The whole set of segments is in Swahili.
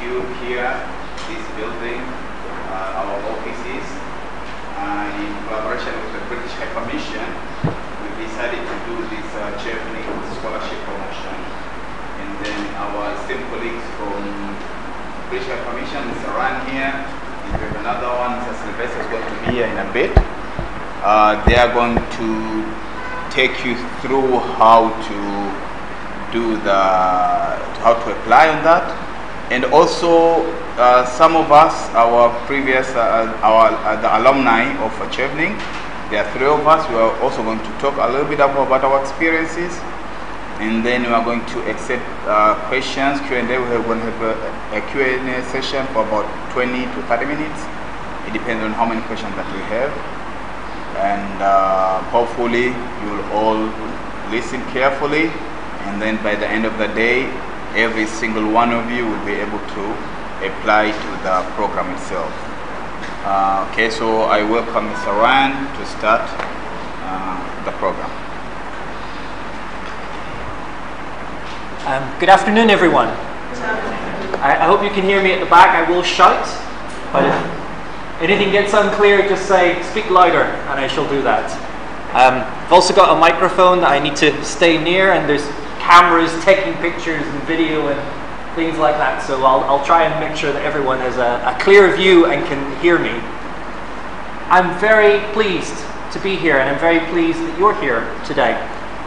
HQ here, this building, our offices, in collaboration with the British High Commission, we decided to do this chevening scholarship promotion. And then our esteemed colleagues from British High Commission, Mr. Ran here, and we have another one, Mr. Sylvester is going to be here in a bit. They are going to take you through how to do how to apply on that. And also some of us, our previous, the alumni of chevening, there are 3 of us. We are also going to talk a little bit about our experiences, and then we are going to accept questions, Q&A. We're going to have a Q&A session for about 20 to 30 minutes. It depends on how many questions that we have. And hopefully you will all listen carefully, and then by the end of the day, every single one of you will be able to apply to the program itself. Okay, so I welcome Mr. Ryan to start the program. Good afternoon, everyone. I hope you can hear me at the back. I will shout, but if anything gets unclear, just say, speak louder, and I shall do that. I've also got a microphone that I need to stay near, and there's cameras taking pictures and video and things like that, so I'll try and make sure that everyone has a clear view and can hear me. I'm very pleased to be here, and I'm very pleased that you're here today.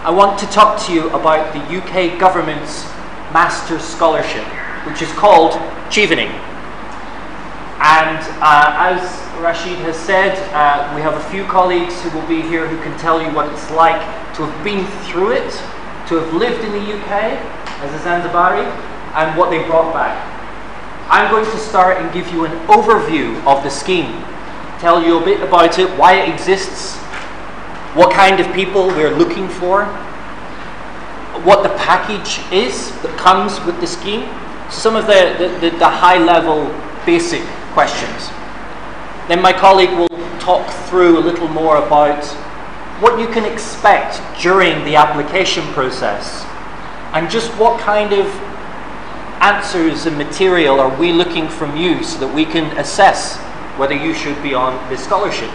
I want to talk to you about the UK government's Master's Scholarship, which is called Chevening. And as Rashid has said, we have a few colleagues who will be here who can tell you what it's like to have been through it, to have lived in the UK as a Zanzibari, and what they brought back. I'm going to start and give you an overview of the scheme, tell you a bit about it, why it exists, what kind of people we're looking for, what the package is that comes with the scheme, some of the high-level basic questions. Then my colleague will talk through a little more about what you can expect during the application process, and just what kind of answers and material are we looking from you so that we can assess whether you should be on this scholarship.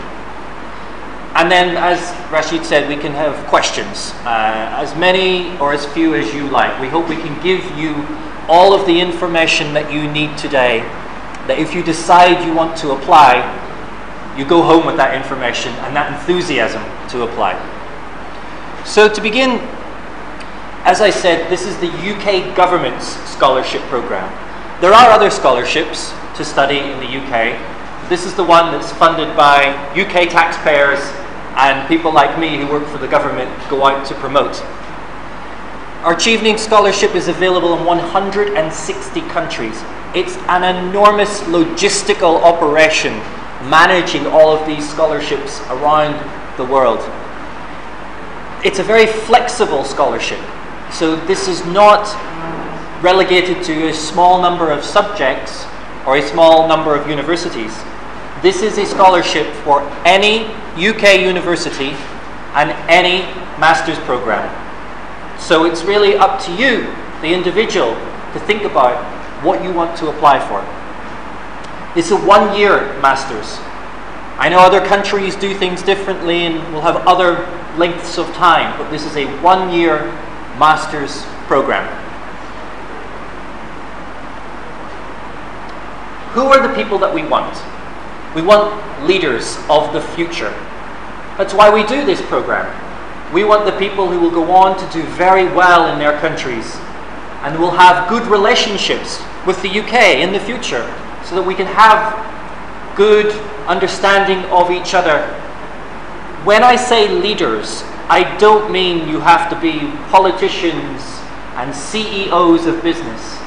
And then, as Rashid said, we can have questions, as many or as few as you like. We hope we can give you all of the information that you need today, that if you decide you want to apply, you go home with that information and that enthusiasm to apply. So to begin, as I said, this is the UK government's scholarship program. There are other scholarships to study in the UK. This is the one that's funded by UK taxpayers, and people like me who work for the government go out to promote. Our Chevening Scholarship is available in 160 countries. It's an enormous logistical operation managing all of these scholarships around the world. It's a very flexible scholarship, so this is not relegated to a small number of subjects or a small number of universities. This is a scholarship for any UK university and any master's program. So it's really up to you, the individual, to think about what you want to apply for. It's a 1-year master's. I know other countries do things differently and will have other lengths of time, but this is a 1-year master's program. Who are the people that we want? We want leaders of the future. That's why we do this program. We want the people who will go on to do very well in their countries and will have good relationships with the UK in the future, so that we can have good understanding of each other. When I say leaders, I don't mean you have to be politicians and CEOs of business,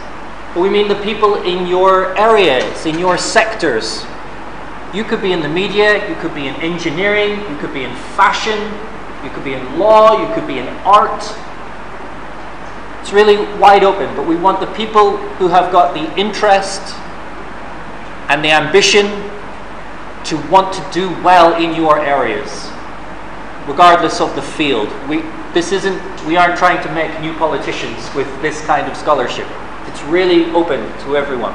but we mean the people in your areas, in your sectors. You could be in the media, you could be in engineering, you could be in fashion, you could be in law, you could be in art. It's really wide open, but we want the people who have got the interest and the ambition to want to do well in your areas, regardless of the field. We aren't trying to make new politicians with this kind of scholarship. It's really open to everyone.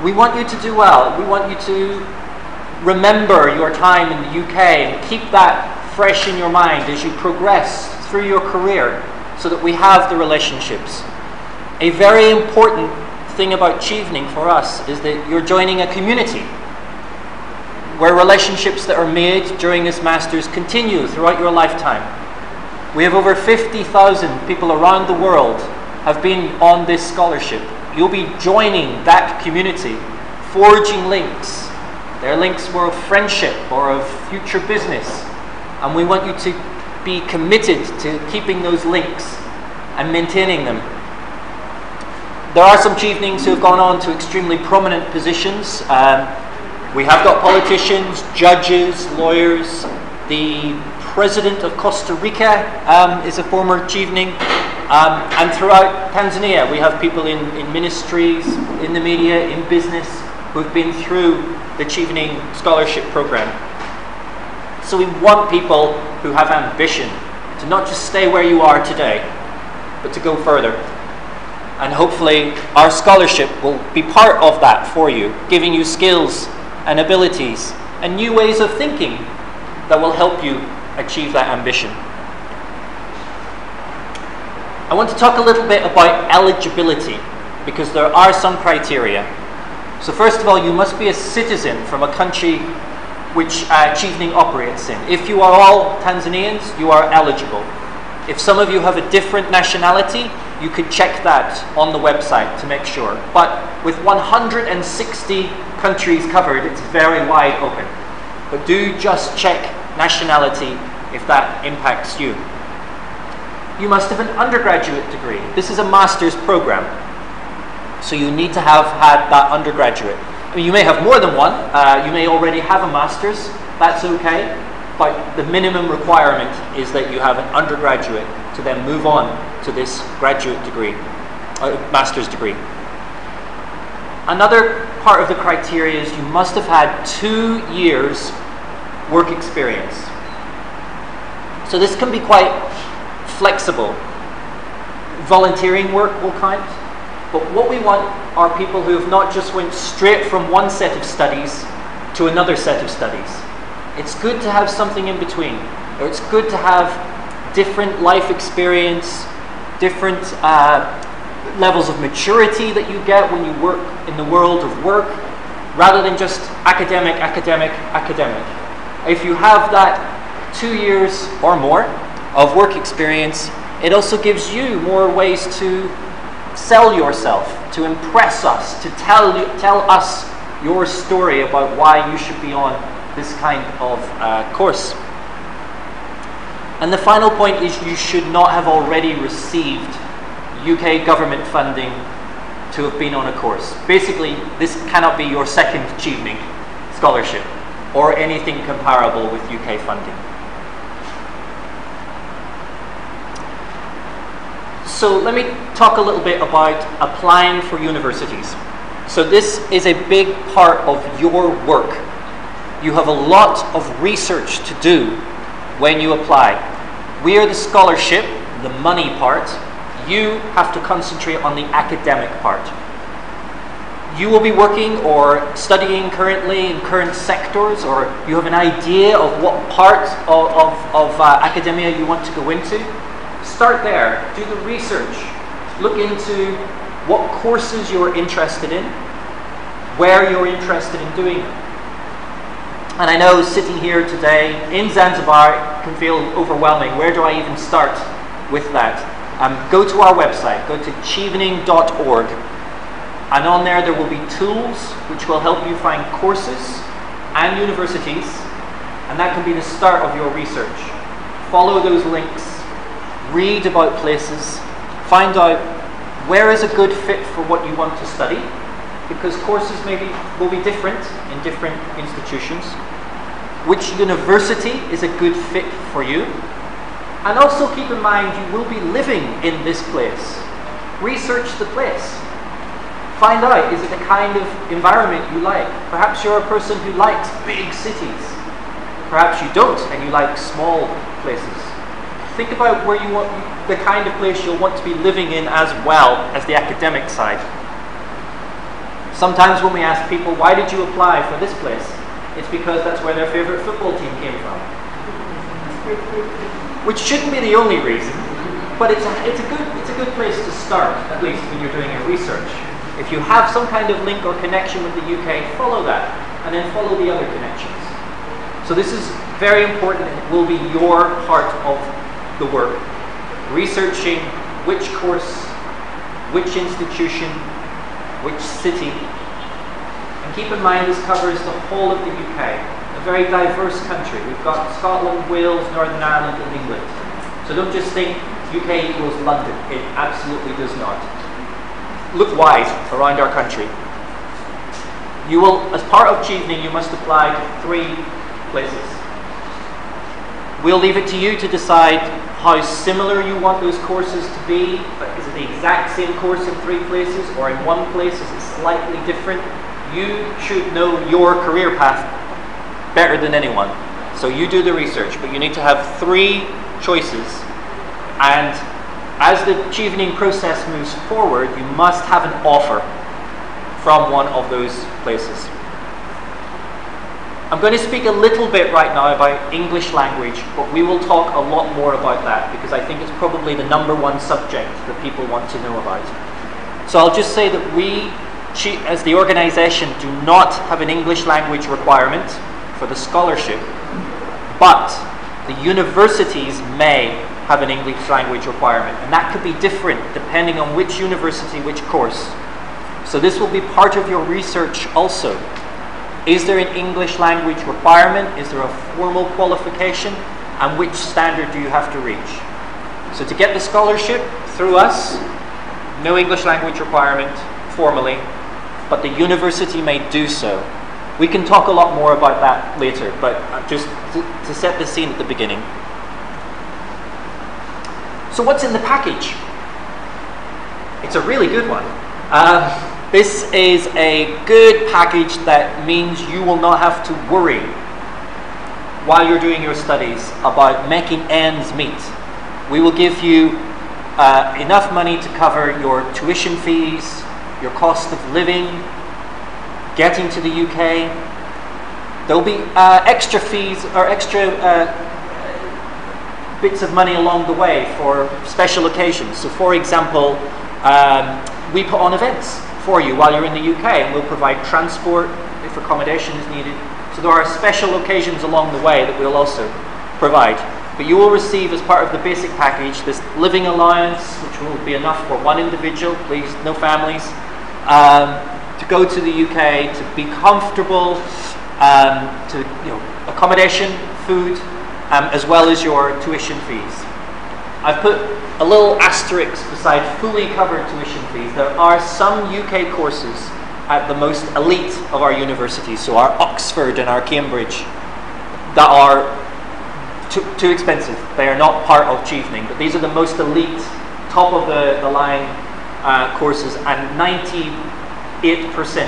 We want you to do well. We want you to remember your time in the UK and keep that fresh in your mind as you progress through your career so that we have the relationships. A very important thing about Chevening for us is that you're joining a community where relationships that are made during this Masters continue throughout your lifetime. We have over 50,000 people around the world have been on this scholarship. You'll be joining that community, forging links. They're links more of friendship or of future business. And we want you to be committed to keeping those links and maintaining them. There are some Chevenings who have gone on to extremely prominent positions. We have got politicians, judges, lawyers. The president of Costa Rica is a former Chevening. And throughout Tanzania, we have people in ministries, in the media, in business, who've been through the Chevening Scholarship Program. So we want people who have ambition to not just stay where you are today, but to go further. And hopefully our scholarship will be part of that for you, giving you skills and abilities and new ways of thinking that will help you achieve that ambition. I want to talk a little bit about eligibility, because there are some criteria. So first of all, you must be a citizen from a country which Chevening operates in. If you are all Tanzanians, you are eligible. If some of you have a different nationality, you could check that on the website to make sure. But with 160 countries covered, it's very wide open. But do just check nationality if that impacts you. You must have an undergraduate degree. This is a master's program, so you need to have had that undergraduate. I mean, you may have more than one. You may already have a master's. That's okay. But the minimum requirement is that you have an undergraduate to then move on to this graduate degree, master's degree. Another part of the criteria is you must have had 2 years work experience. So this can be quite flexible. Volunteering work will count. But what we want are people who have not just went straight from one set of studies to another set of studies. It's good to have something in between. Or it's good to have different life experience, different levels of maturity that you get when you work in the world of work, rather than just academic, academic, academic. If you have that 2 years or more of work experience, it also gives you more ways to sell yourself, to impress us, to tell us your story about why you should be on this kind of course. And the final point is you should not have already received UK government funding to have been on a course. Basically, this cannot be your second Chevening scholarship or anything comparable with UK funding. So let me talk a little bit about applying for universities. So this is a big part of your work. You have a lot of research to do when you apply. We are the scholarship, the money part. You have to concentrate on the academic part. You will be working or studying currently in current sectors, or you have an idea of what part of academia you want to go into. Start there, do the research, look into what courses you're interested in, where you're interested in doing them. And I know sitting here today in Zanzibar can feel overwhelming. Where do I even start with that? Go to our website, go to chevening.org, and on there will be tools which will help you find courses and universities, and that can be the start of your research. Follow those links, read about places, find out where is a good fit for what you want to study, because courses will be different in different institutions. Which university is a good fit for you? And also keep in mind you will be living in this place. Research the place. Find out, is it the kind of environment you like? Perhaps you're a person who likes big cities. Perhaps you don't and you like small places. Think about where you want, the kind of place you'll want to be living in, as well as the academic side. Sometimes when we ask people, why did you apply for this place? It's because that's where their favorite football team came from. Which shouldn't be the only reason, but it's a good place to start, at least when you're doing your research. If you have some kind of link or connection with the UK, follow that, and then follow the other connections. So this is very important, and it will be your part of the work. Researching which course, which institution, which city. And keep in mind this covers the whole of the UK, a very diverse country. We've got Scotland, Wales, Northern Ireland and England. So don't just think UK equals London. It absolutely does not. Look wide around our country. You will, as part of Chevening, you must apply to 3 places. We'll leave it to you to decide how similar you want those courses to be. But is it the exact same course in 3 places, or in one place is it slightly different? You should know your career path better than anyone. So you do the research, but you need to have 3 choices. And as the Chevening process moves forward, you must have an offer from one of those places. I'm going to speak a little bit right now about English language, but we will talk a lot more about that because I think it's probably the #1 subject that people want to know about. So I'll just say that we, as the organisation, do not have an English language requirement for the scholarship, but the universities may have an English language requirement, and that could be different depending on which university, which course. So this will be part of your research also. Is there an English language requirement? Is there a formal qualification? And which standard do you have to reach? So to get the scholarship through us, no English language requirement formally, but the university may do so. We can talk a lot more about that later, but just to set the scene at the beginning. So what's in the package? It's a really good one. This is a good package that means you will not have to worry while you're doing your studies about making ends meet. We will give you enough money to cover your tuition fees, your cost of living, getting to the UK. There'll be extra fees or extra bits of money along the way for special occasions. So for example, we put on events for you while you're in the UK, and we'll provide transport if accommodation is needed. So there are special occasions along the way that we'll also provide. But you will receive, as part of the basic package, this living allowance, which will be enough for 1 individual, please, no families, to go to the UK, to be comfortable, to accommodation, food, as well as your tuition fees. I've put a little asterisk beside fully covered tuition fees. There are some UK courses at the most elite of our universities, so our Oxford and our Cambridge, that are too expensive. They are not part of Chevening, but these are the most elite, top of the line courses, and 98%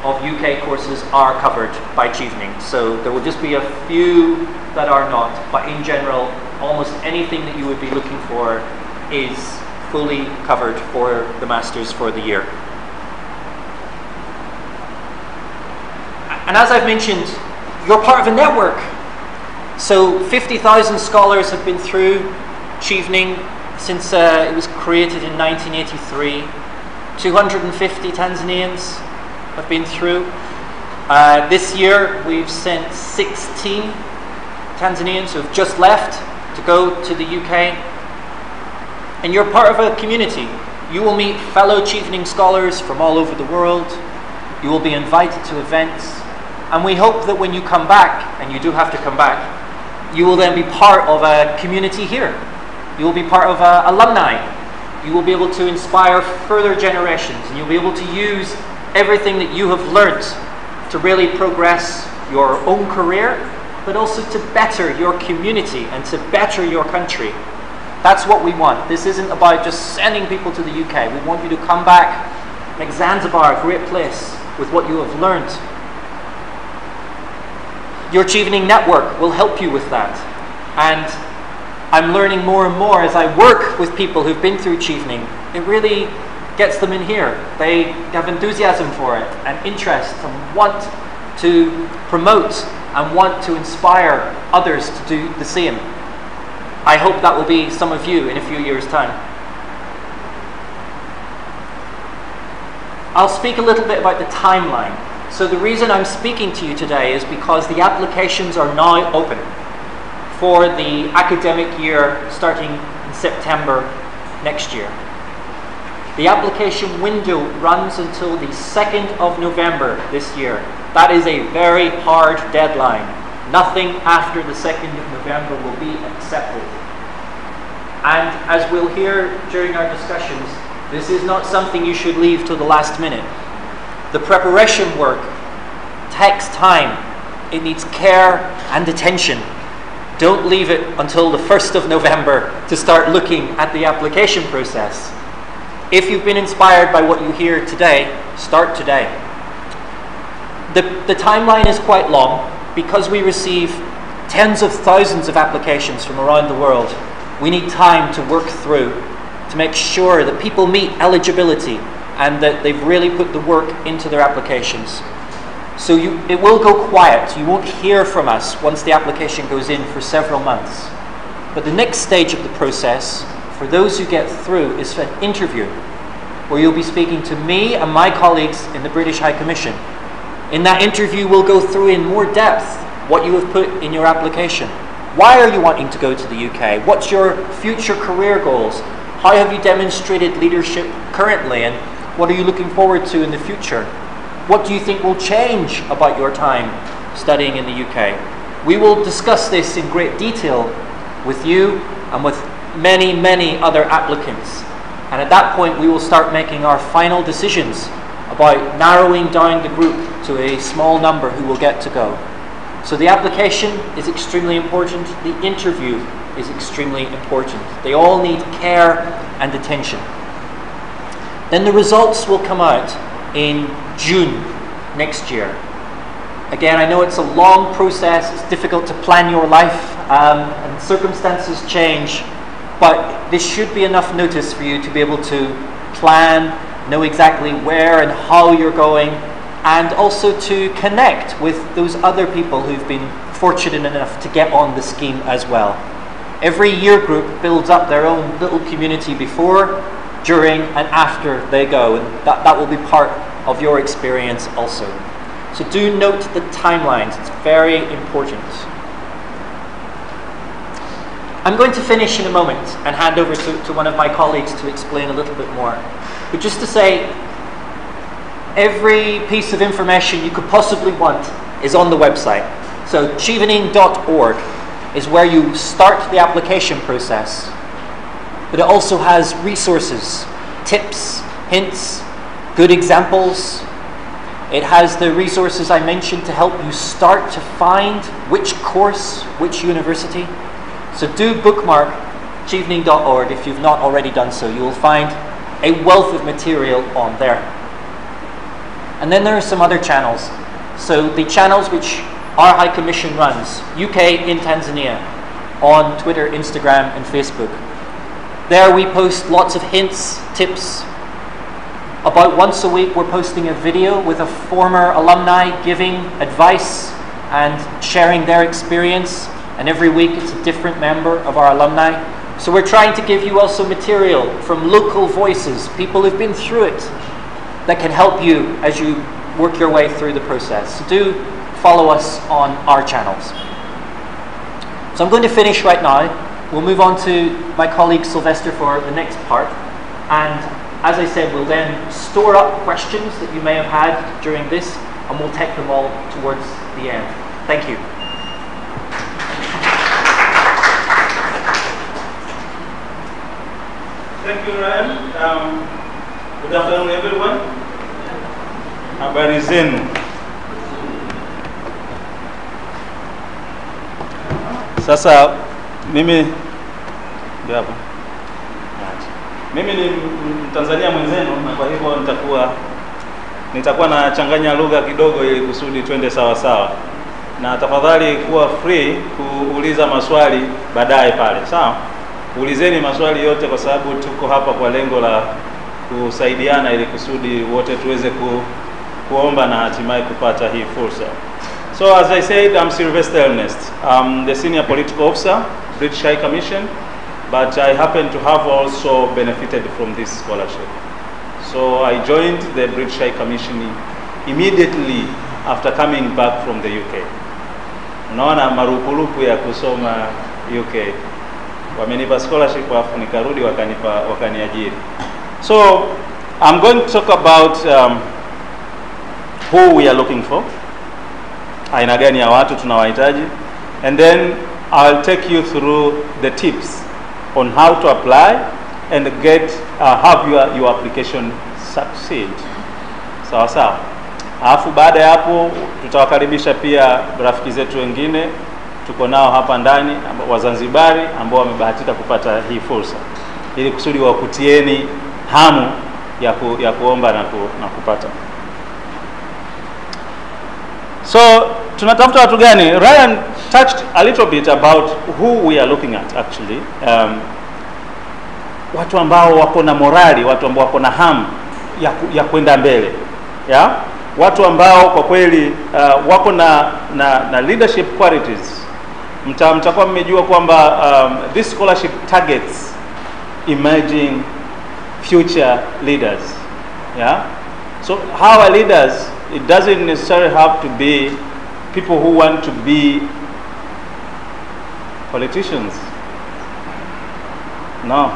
of UK courses are covered by Chevening. So there will just be a few that are not, but in general, almost anything that you would be looking for is fully covered for the Masters for the year. And as I've mentioned, you're part of a network. So 50,000 scholars have been through Chevening since it was created in 1983. 250 Tanzanians have been through. This year we've sent 16 Tanzanians who have just left to go to the UK. And you're part of a community. You will meet fellow Chevening scholars from all over the world. You will be invited to events. And we hope that when you come back, and you do have to come back, you will then be part of a community here. You will be part of alumni. You will be able to inspire further generations, and you'll be able to use everything that you have learnt to really progress your own career, but also to better your community and to better your country. That's what we want. This isn't about just sending people to the UK. We want you to come back, make Zanzibar a great place with what you have learnt. Your Chevening network will help you with that. And I'm learning more and more as I work with people who've been through Chevening. It really gets them in here. They have enthusiasm for it and interest and want to promote and want to inspire others to do the same. I hope that will be some of you in a few years' time. I'll speak a little bit about the timeline. So the reason I'm speaking to you today is because the applications are now open for the academic year starting in September next year. The application window runs until the 2nd of November this year. That is a very hard deadline. Nothing after the 2nd of November will be accepted. And as we'll hear during our discussions, this is not something you should leave till the last minute. The preparation work takes time. It needs care and attention. Don't leave it until the 1st of November to start looking at the application process. If you've been inspired by what you hear today, start today. The timeline is quite long because we receive tens of thousands of applications from around the world. We need time to work through to make sure that people meet eligibility and that they've really put the work into their applications. So it will go quiet. You won't hear from us once the application goes in for several months. But the next stage of the process, for those who get through, is an interview where you'll be speaking to me and my colleagues in the British High Commission. In that interview, we'll go through in more depth what you have put in your application. Why are you wanting to go to the UK? What's your future career goals? How have you demonstrated leadership currently, and what are you looking forward to in the future? What do you think will change about your time studying in the UK? We will discuss this in great detail with you and with many, many other applicants. And at that point, we will start making our final decisions about narrowing down the group to a small number who will get to go. So the application is extremely important. The interview is extremely important. They all need care and attention. Then the results will come out in June next year. Again, I know it's a long process. It's difficult to plan your life, and circumstances change. But this should be enough notice for you to be able to plan, know exactly where and how you're going, and also to connect with those other people who've been fortunate enough to get on the scheme as well. Every year group builds up their own little community before, during, and after they go, and that will be part of your experience also. So do note the timelines. It's very important. I'm going to finish in a moment and hand over to one of my colleagues to explain a little bit more. But just to say, every piece of information you could possibly want is on the website. So chevening.org is where you start the application process. But it also has resources, tips, hints, good examples. It has the resources I mentioned to help you start to find which course, which university. So do bookmark chevening.org if you've not already done so. You will find a wealth of material on there. And then there are some other channels. So the channels which our High Commission runs, UK in Tanzania, on Twitter, Instagram and Facebook. There we post lots of hints, tips. About once a week we're posting a video with a former alumni giving advice and sharing their experience. And every week it's a different member of our alumni. So we're trying to give you also material from local voices, people who've been through it, that can help you as you work your way through the process. So do follow us on our channels. So I'm going to finish right now. We'll move on to my colleague Sylvester for the next part. And as I said, we'll then store up questions that you may have had during this, and we'll take them all towards the end. Thank you. Thank you, Ryan. Good afternoon, everyone. Habari zenu. Sasa mimi ni Mtanzania mwenzenu, na kwa hivyo nitakuwa nachanganya lugha kidogo ili kusudi twende sawa sawa, na tafadhali kuwa free kuuliza maswali baadaye pale, sawa? Ulizeni maswali yote kwa sababu tuko hapa kwa lengo la kusaidiana ili kusudi wote tuweze kuomba na hatimaye kupata hii fursa. So as I said, I'm Sylvester Ernest. I'm the senior political officer, British High Commission, but I happen to have also benefited from this scholarship. So I joined the British High Commission immediately after coming back from the UK. Unaona marupurupu ya kusoma UK. Wamenipa scholarship afu nikarudi wakaniajiri. So I'm going to talk about who we are looking for. Aina gani ya watu tunawahitaji, and then I'll take you through the tips on how to apply and have your application succeed. Sawa sawa. Alafu baada ya hapo tutawakaribisha pia rafiki zetu wengine tuko nao hapa ndani Wazanzibari ambao wamebahatika kupata hii fursa ili kusudi wakutieni hamu ya kuomba na kupata. So tunatafuta watu gani? Ryan touched a little bit about who we are looking at actually. Watu ambao wako na morali, watu ambao wako na hamu ya kwenda mbele. Yeah? Watu ambao kwa kweli wako na leadership qualities. Mtakuwa mmejua kwamba this scholarship targets emerging future leaders. Yeah? So our leaders, it doesn't necessarily have to be people who want to be politicians. No.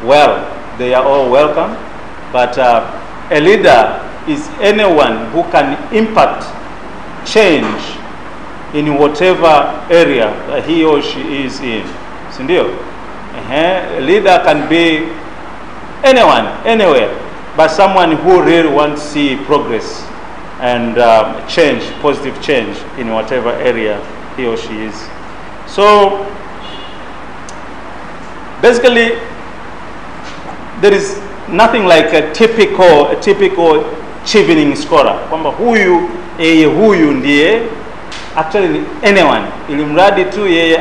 Well, they are all welcome, but a leader is anyone who can impact change in whatever area he or she is in. Sindio? A leader can be anyone, anywhere, but someone who really wants to see progress and change, positive change in whatever area he or she is. So basically, there is nothing like a typical chevening scholar. Kwamba huyu ndiye, actually anyone, ili mradi tu yeye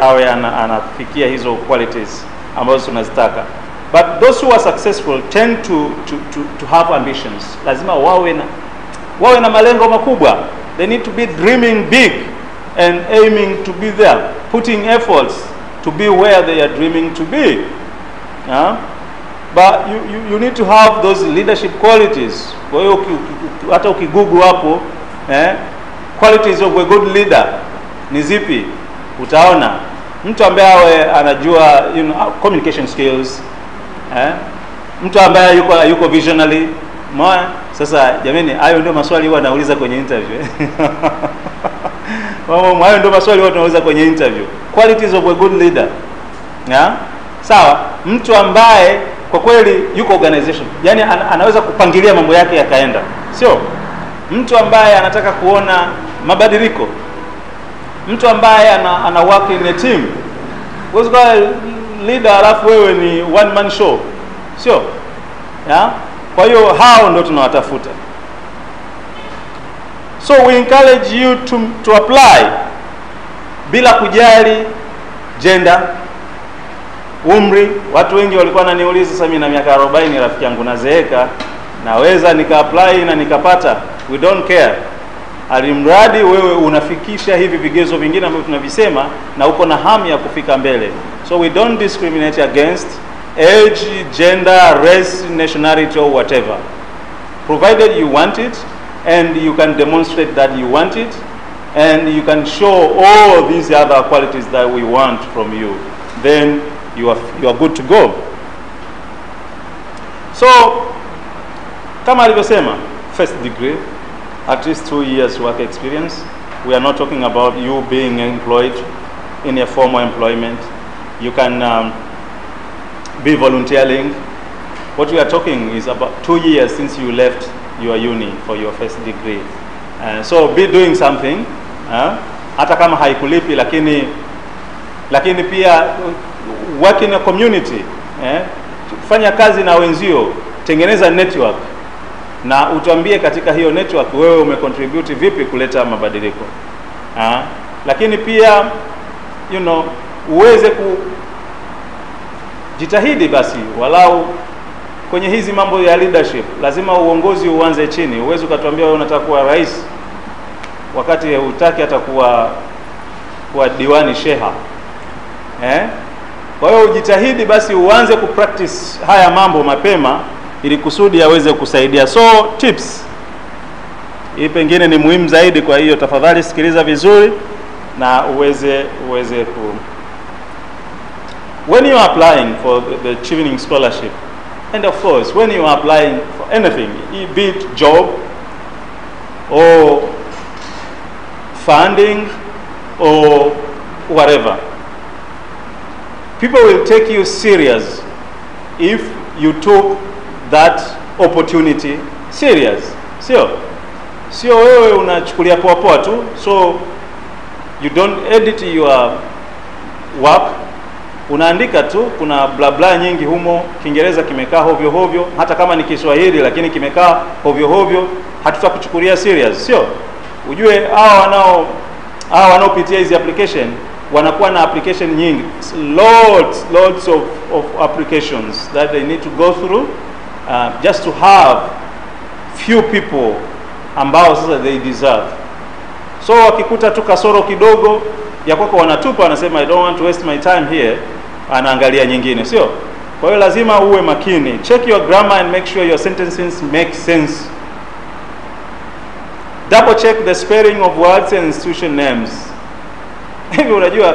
awe anafikia hizo qualities ambazo tunazitaka. But those who are successful tend to have ambitions. Lazima wawe na malengo makubwa. They need to be dreaming big and aiming to be there, putting efforts to be where they are dreaming to be. Yeah? But you need to have those leadership qualities. Kwa hiyo hata ukigoogle hapo qualities of a good leader ni zipi, utaona mtu ambaye anajua communication skills, mtu ambaye yuko visionary. Sasa jamani, hayo ndio maswali huwa nauliza kwenye interview. Hayo ndio maswali huwa tunauliza kwenye interview. Qualities of a good leader. Yeah? Sawa, mtu ambaye kwa kweli yuko organization. Yaani anaweza kupangilia mambo yake yakaenda. Sio? Mtu ambaye anataka kuona mabadiliko. Mtu ambaye ana work in a team. Huwezi kuwa leader alafu wewe ni one man show. Sio? Yeah? Kwa hiyo hao ndio tunawatafuta. So we encourage you to apply bila kujali gender, umri. Watu wengi walikuwa wananiuliza sasa, mimi na miaka 40, rafiki yangu nazeeka, naweza nika-apply na nikapata? We don't care. Alimradi wewe unafikisha hivi vigezo vingine ambavyo tunavisema na uko na hamu ya kufika mbele. So we don't discriminate against age, gender, race, nationality or whatever. Provided you want it and you can demonstrate that you want it and you can show all these other qualities that we want from you, then you are good to go. So kama alivyosema, first degree, at least 2 years work experience. We are not talking about you being employed in a formal employment. You can be volunteering. What we are talking is about 2 years since you left your uni for your first degree. So be doing something, hata kama haikulipi, lakini pia work in a community, fanya kazi na wenzio, tengeneza network, na utuambie katika hiyo network wewe umecontribute vipi kuleta mabadiliko. Lakini pia uweze jitahidi basi walau kwenye hizi mambo ya leadership lazima uongozi uanze chini. Uwezo ukatuambia wewe unataka kuwa rais wakati hutaki hata kuwa diwani sheha. Kwa hiyo ujitahidi basi uanze kupractice haya mambo mapema ili kusudi yaweze kusaidia. So tips hii pengine ni muhimu zaidi, kwa hiyo tafadhali sikiliza vizuri na uweze ku when you are applying for the Chevening scholarship, and of course when you are applying for anything, be it job or funding or whatever, people will take you serious if you took that opportunity serious. Sio wewe unachukulia poa poa tu, so you don't edit your work, unaandika tu, kuna bla bla nyingi humo, Kiingereza kimekaa hovyo hovyo, hata kama ni Kiswahili lakini kimekaa hovyo hovyo, hatutakuchukulia serious. Sio, ujue hao wanaopitia hizi application wanakuwa na application nyingi, loads of applications that they need to go through just to have few people ambao sasa they deserve. So wakikuta tu kasoro kidogo ya kwako wanatupa, wanasema I don't want to waste my time here, anaangalia nyingine. Sio, kwa hiyo lazima uwe makini, check your grammar and make sure your sentences make sense. Double check the spelling of words and institution names. Hivi unajua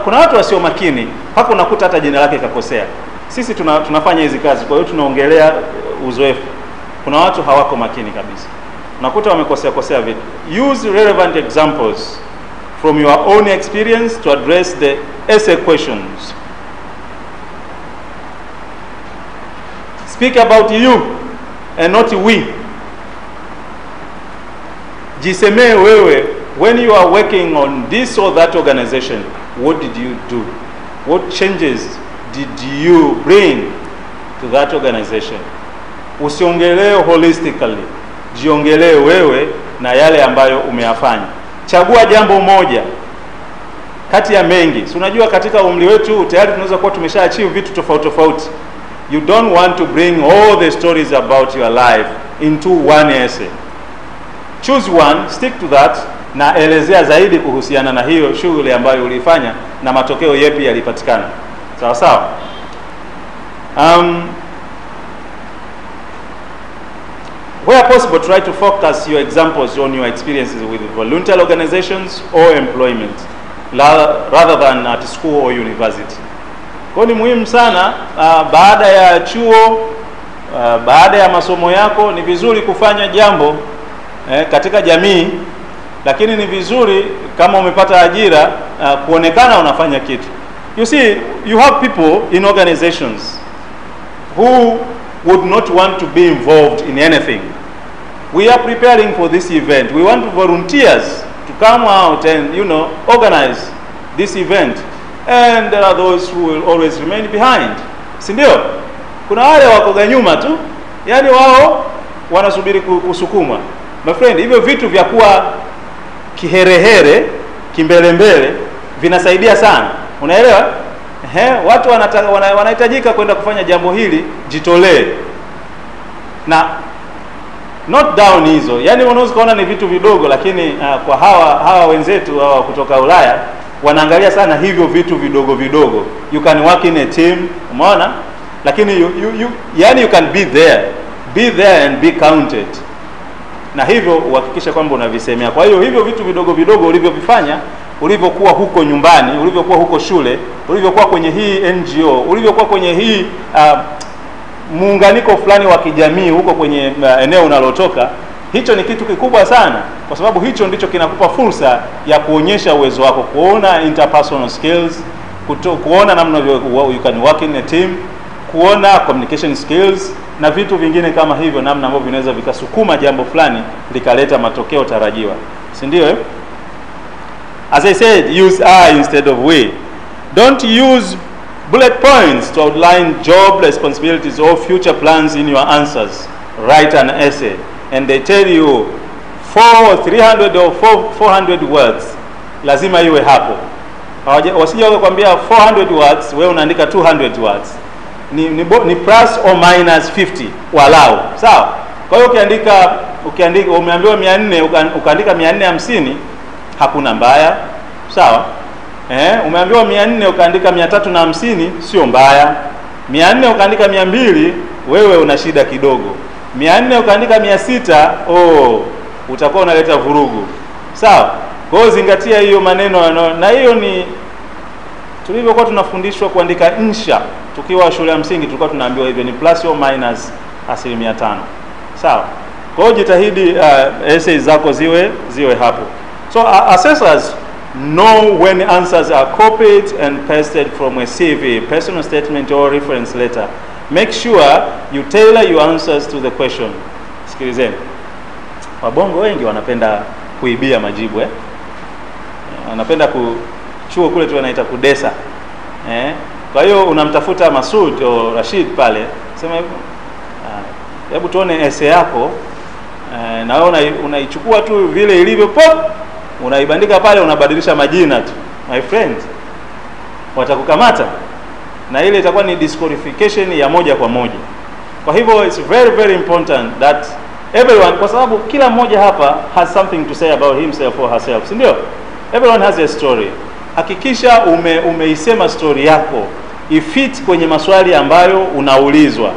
kuna watu wasio makini mpaka unakuta hata jina lake kakosea. Sisi tunafanya hizi kazi, kwa hiyo tunaongelea uzoefu. Kuna watu hawako makini kabisa, unakuta wamekosea vitu. Use relevant examples from your own experience to address the essay questions. Speak about you and not we. Jisemee wewe, when you are working on this or that organization, what did you do? What changes did you bring to that organization? Usiongelee holistically, jiongelee wewe na yale ambayo umeyafanya. Chagua jambo moja kati ya mengi. Si unajua katika umri wetu tayari tunaweza kuwa tumeshaachieve vitu tofauti. You don't want to bring all the stories about your life into one essay. Choose one, stick to that, na elezea zaidi kuhusiana na hiyo shughuli ambayo ulifanya na matokeo yepi yalipatikana. Sawa sawa? Where possible, try to focus your examples on your experiences with volunteer organizations or employment rather than at school or university. Kwa ni muhimu sana baada ya chuo, baada ya masomo yako ni vizuri kufanya jambo katika jamii, lakini ni vizuri kama umepata ajira kuonekana unafanya kitu. You see, you have people in organizations who would not want to be involved in anything. We are preparing for this event. We want volunteers to come out and, organize this event. And there are those who will always remain behind. Si ndio? Kuna wale wako nyuma tu, yani wao wanasubiri kusukumwa. My friend, hivyo vitu vya kuwa kiherehere, kimbelembele vinasaidia sana. Unaelewa? Watu wanahitajika kwenda kufanya jambo hili, jitolee. Na not down hizo. Yani unaweza kuona ni vitu vidogo, lakini kwa hawa wenzetu hawa kutoka Ulaya wanaangalia sana hivyo vitu vidogo. You can work in a team, umeona? Lakini you can be there and be counted. Na hivyo uhakikisha kwamba unavisemea. Kwa hiyo hivyo vitu vidogo ulivyovifanya, ulivyokuwa huko nyumbani, ulivyokuwa huko shule, ulivyokuwa kwenye hii NGO, ulivyokuwa kwenye hii muunganiko fulani wa kijamii huko kwenye eneo unalotoka, hicho ni kitu kikubwa sana, kwa sababu hicho ndicho kinakupa fursa ya kuonyesha uwezo wako, kuona interpersonal skills, kuona namna you can work in a team, kuona communication skills na vitu vingine kama hivyo, namna ambavyo vinaweza vikasukuma jambo fulani likaleta matokeo tarajiwa. Si ndio? As I said, use I instead of we. Don't use bullet points to outline job responsibilities or future plans in your answers. Write an essay and they tell you 300 or 400 words. Lazima iwe hapo. Wasije wakakwambia 400 words, wewe unaandika 200 words. ni plus or minus 50 walau, sawa. Kwa hiyo ukiandika umeambiwa 400 ukaandika 450 hakuna mbaya, sawa. Umeambiwa 400 ukaandika 350 sio mbaya. 400 ukaandika 200 wewe una shida kidogo. 400 ukaandika 600 utakuwa unaleta vurugu, sawa. Kwa hiyo zingatia hiyo maneno, na hiyo ni tulivyokuwa tunafundishwa kuandika insha tukiwa shule ya msingi, tulikuwa tunaambiwa hivyo, ni plus or minus 5%, sawa. Kwa hiyo jitahidi essays zako ziwe hapo. So assessors know when answers are copied and pasted from a CV, personal statement or reference letter. Make sure you tailor your answers to the question. Sikilizeni, wabongo wengi wanapenda kuibia majibu wanapenda chuo kule tu wanaita kudesa. Kwa hiyo unamtafuta Masud au Rashid pale, sema hebu tuone essay yako, na wewe unaichukua tu vile ilivyo, pop unaibandika pale, unabadilisha majina tu, my friend, watakukamata na ile itakuwa ni disqualification ya moja kwa moja. Kwa hivyo it's very very important that everyone, kwa sababu kila mmoja hapa has something to say about himself or herself, si ndio? Everyone has a story. Hakikisha umeisema story yako ifit kwenye maswali ambayo unaulizwa.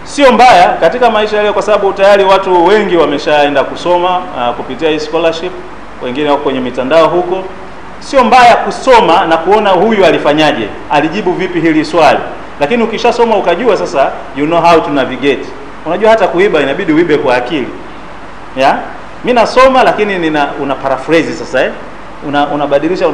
Sio mbaya katika maisha leo, kwa sababu tayari watu wengi wameshaenda kusoma kupitia hii scholarship, wengine wako kwenye mitandao huko. Sio mbaya kusoma na kuona huyu alifanyaje, alijibu vipi hili swali. Lakini ukishasoma ukajua, sasa you know how to navigate. Unajua hata kuiba inabidi uibe kwa akili. Mimi nasoma lakini una paraphrase sasa unabadilisha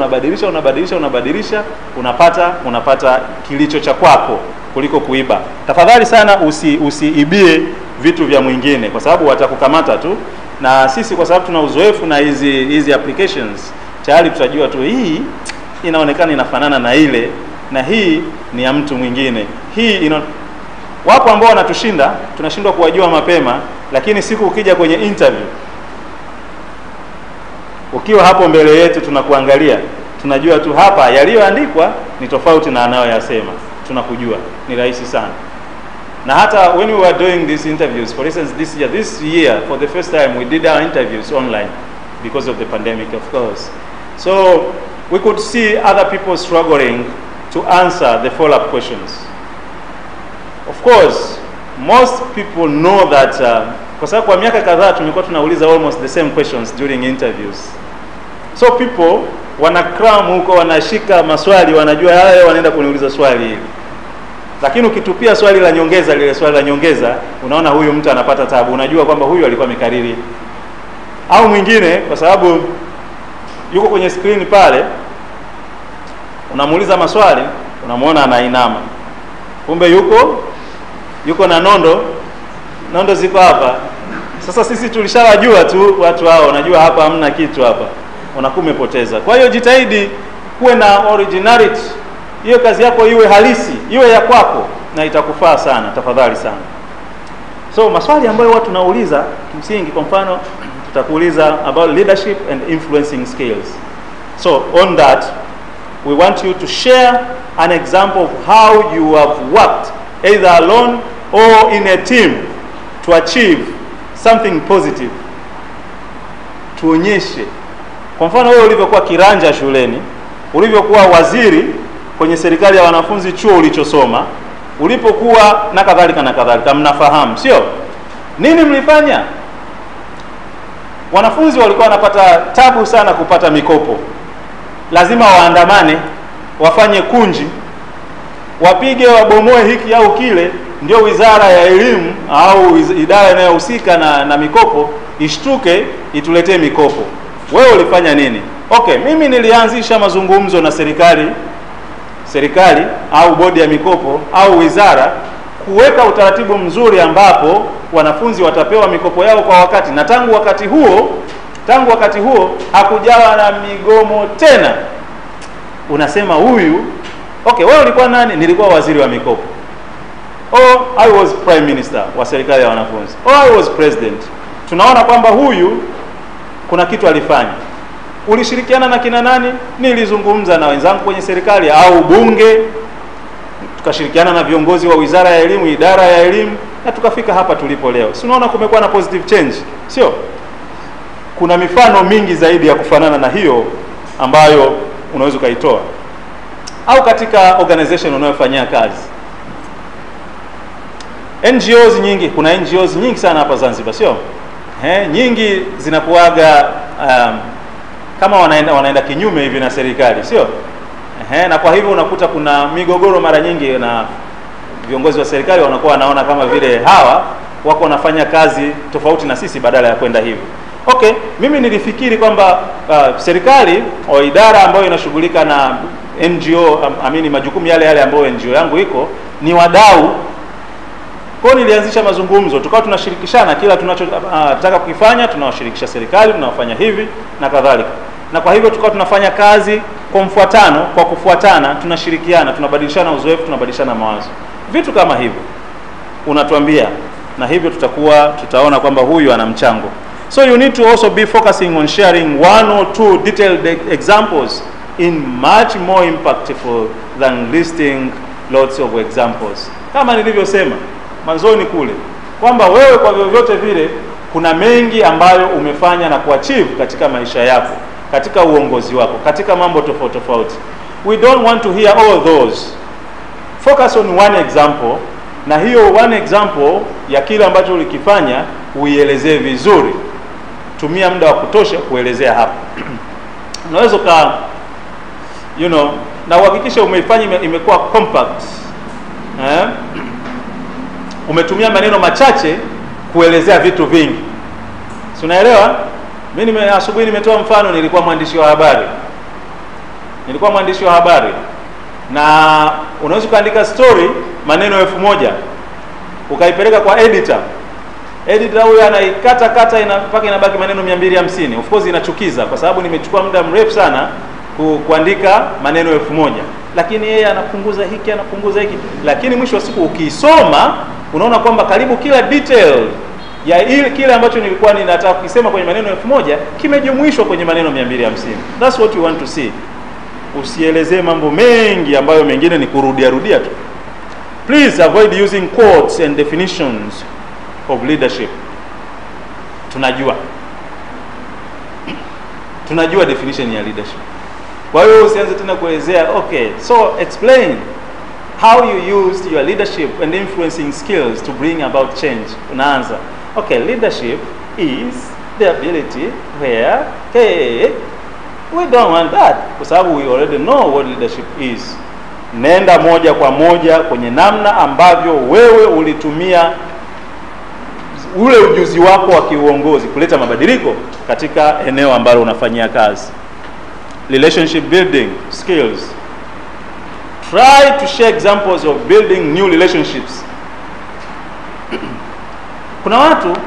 unapata kilicho cha kwako kuliko kuiba. Tafadhali sana usiibie vitu vya mwingine, kwa sababu watakukamata tu. Na sisi kwa sababu tuna uzoefu na hizi applications, tayari tutajua tu hii inaonekana inafanana na ile, na hii ni ya mtu mwingine. Wapo ambao wanatushinda, tunashindwa kuwajua mapema, lakini siku ukija kwenye interview, ukiwa hapo mbele yetu tunakuangalia, tunajua tu hapa yaliyoandikwa ni tofauti na anayoyasema, tunakujua. Ni rahisi sana. Na hata when we were doing these interviews, for instance this year for the first time we did our interviews online because of the pandemic, of course. So we could see other people struggling to answer the follow-up questions. Of course, most people know that kwa sababu kwa miaka kadhaa tumekuwa tunauliza almost the same questions during interviews. So people wana cram huko, wanashika maswali, wanajua haya wanaenda kuniuliza swali hili. Lakini ukitupia swali la nyongeza, lile swali la nyongeza, unaona huyu mtu anapata tabu, unajua kwamba huyu alikuwa amekariri. Au mwingine kwa sababu yuko kwenye screen pale, unamuuliza maswali, unamuona anainama. Kumbe yuko na nondo ziko hapa. Sasa sisi tulishawajua tu watu hao, unajua hapa hamna kitu hapa, unakuwa umepoteza. Kwa hiyo jitahidi kuwe na originality, hiyo kazi yako iwe halisi, iwe ya kwako, na itakufaa sana, tafadhali sana. So maswali ambayo watu nauliza kimsingi, kwa mfano tutakuuliza about leadership and influencing skills. So on that we want you to share an example of how you have worked either alone or in a team to achieve something positive. Tuonyeshe. Kwa mfano wewe ulivyokuwa kiranja shuleni, ulivyokuwa waziri kwenye serikali ya wanafunzi chuo ulichosoma, ulipokuwa na kadhalika, mnafahamu, sio? Nini mlifanya? Wanafunzi walikuwa wanapata tabu sana kupata mikopo. Lazima waandamane, wafanye kunji, wapige, wabomoe hiki au kile, ndio wizara ya elimu au idara inayohusika na mikopo ishtuke ituletee mikopo. Wewe ulifanya nini? Okay, mimi nilianzisha mazungumzo na serikali au bodi ya mikopo au wizara kuweka utaratibu mzuri ambapo wanafunzi watapewa mikopo yao kwa wakati, na tangu wakati huo hakujawa na migomo tena. Unasema huyu, okay, wewe ulikuwa nani? Nilikuwa waziri wa mikopo. I was prime minister wa serikali ya wanafunzi. I was president. Tunaona kwamba huyu kuna kitu alifanya. Ulishirikiana na kina nani? Nilizungumza na wenzangu kwenye serikali au bunge tukashirikiana na viongozi wa Wizara ya Elimu, idara ya elimu, na tukafika hapa tulipo leo. Si unaona kumekuwa na positive change, sio? Kuna mifano mingi zaidi ya kufanana na hiyo ambayo unaweza kaitoa, au katika organization unayofanyia kazi. NGOs nyingi, kuna NGOs nyingi sana hapa Zanzibar, sio? Nyingi zinakuaga kama wanaenda kinyume hivi na serikali, sio? Na kwa hivyo unakuta kuna migogoro mara nyingi, na viongozi wa serikali wanakuwa wanaona kama vile hawa wako wanafanya kazi tofauti na sisi badala ya kwenda hivi. Okay, mimi nilifikiri kwamba serikali au idara ambayo inashughulika na NGO, majukumu yale ambayo NGO yangu iko, ni wadau. Kwa nilianzisha mazungumzo, tukawa tunashirikishana kila tunachotaka kukifanya, tunawashirikisha serikali, tunawafanya hivi na kadhalika. Na kwa hivyo tukawa tunafanya kazi kwa mfuatano, kwa kufuatana, tunashirikiana, tunabadilishana uzoefu, tunabadilishana mawazo. Vitu kama hivyo unatuambia, na hivyo tutaona kwamba huyu ana mchango. So you need to also be focusing on sharing one or two detailed examples in much more impactful than listing lots of examples. Kama nilivyosema mwanzoni kule kwamba wewe kwa vyovyote vile kuna mengi ambayo umefanya na kuachieve katika maisha yako, katika uongozi wako, katika mambo tofauti. We don't want to hear all those. Focus on one example, na hiyo one example ya kile ambacho ulikifanya uielezee vizuri. Tumia muda wa kutosha kuelezea hapo. Unaweza na uhakikisha umeifanya imekuwa compact. Umetumia maneno machache kuelezea vitu vingi. Si unaelewa? Mimi asubuhi nimetoa mfano, nilikuwa mwandishi wa habari. Na unaweza kuandika story maneno 1000 ukaipeleka kwa editor. Editor huyo anaikata mpaka inabaki maneno 250. Of course inachukiza kwa sababu nimechukua muda mrefu sana kuandika maneno 1000. Lakini yeye anapunguza hiki. Lakini mwisho wa siku ukisoma unaona kwamba karibu kila detail ya kile ambacho nilikuwa ninataka kusema kwenye maneno 1000 kimejumuishwa kwenye maneno 250. That's what you want to see. Usielezee mambo mengi ambayo mengine ni kurudia tu. Please avoid using quotes and definitions of leadership. Tunajua definition ya leadership. Kwa hiyo usianze tena kuelezea, okay, so explain how you used your leadership and influencing skills to bring about change. Unaanza, okay, leadership is the ability where, we don't want that, kwa sababu we already know what leadership is. Nenda moja kwa moja kwenye namna ambavyo wewe ulitumia ule ujuzi wako wa kiuongozi kuleta mabadiliko katika eneo ambalo unafanyia kazi. Relationship building skills. Try to share examples of building new relationships. Kuna watu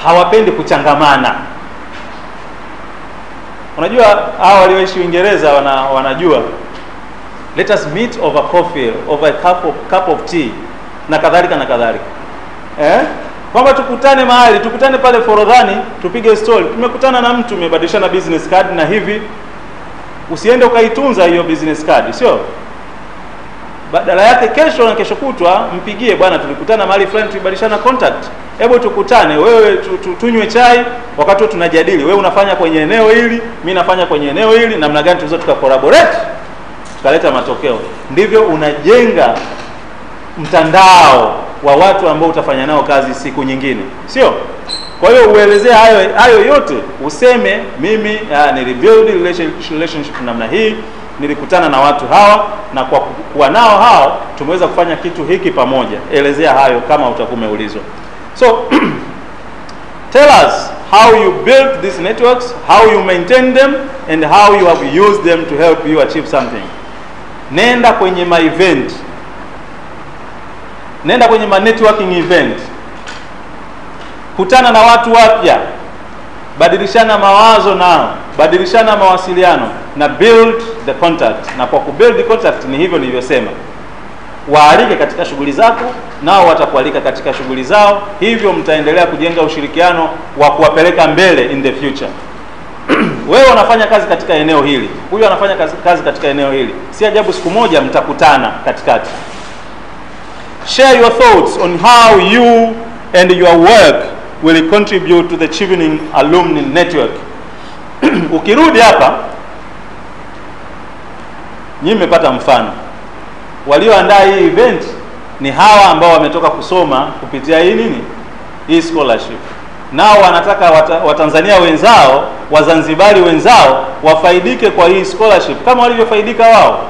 hawapendi kuchangamana. Unajua hao walioishi Uingereza wanajua. Let us meet over coffee, over a cup of tea na kadhalika. Kwamba tukutane pale Forodhani, tupige story. Tumekutana na mtu, umebadilishana business card na hivi. Usiende ukaitunza hiyo business card, sio? Badala yake kesho na kesho kutwa mpigie, bwana tulikutana mahali fulani tulibadilishana contact. Hebu tukutane, wewe tunywe chai wakati tunajadili. Wewe unafanya kwenye eneo hili, mimi nafanya kwenye eneo hili, namna gani tunaweza tukacollaborate tukaleta matokeo. Ndivyo unajenga mtandao wa watu ambao utafanya nao kazi siku nyingine, sio? Kwa hiyo uelezea hayo yote, useme mimi nilibuild relationship namna hii, nilikutana na watu hawa, na kwa kuwa nao hao tumeweza kufanya kitu hiki pamoja. Elezea hayo kama utakuwa umeulizwa. So tell us how you built these networks, how you maintain them, and how you have used them to help you achieve something. Nenda kwenye event. Nenda kwenye networking event. Kutana na watu wapya. Badilishana mawazo nao, badilishana mawasiliano na build the contact. Na kwa kubuild the contact ni hivyo nilivyosema. Waalike katika shughuli zako, nao watakualika katika shughuli zao. Hivyo mtaendelea kujenga ushirikiano wa kuwapeleka mbele in the future. wewe unafanya kazi katika eneo hili, huyu anafanya kazi katika eneo hili, si ajabu siku moja mtakutana katikati. Share your thoughts on how you and your work will contribute to the Chevening Alumni Network. Ukirudi hapa, nyinyi mmepata mfano. Walioandaa hii event ni hawa ambao wametoka kusoma kupitia hii nini? Hii scholarship. Nao wanataka Watanzania wenzao, Wazanzibari wenzao wafaidike kwa hii scholarship kama walivyofaidika wao.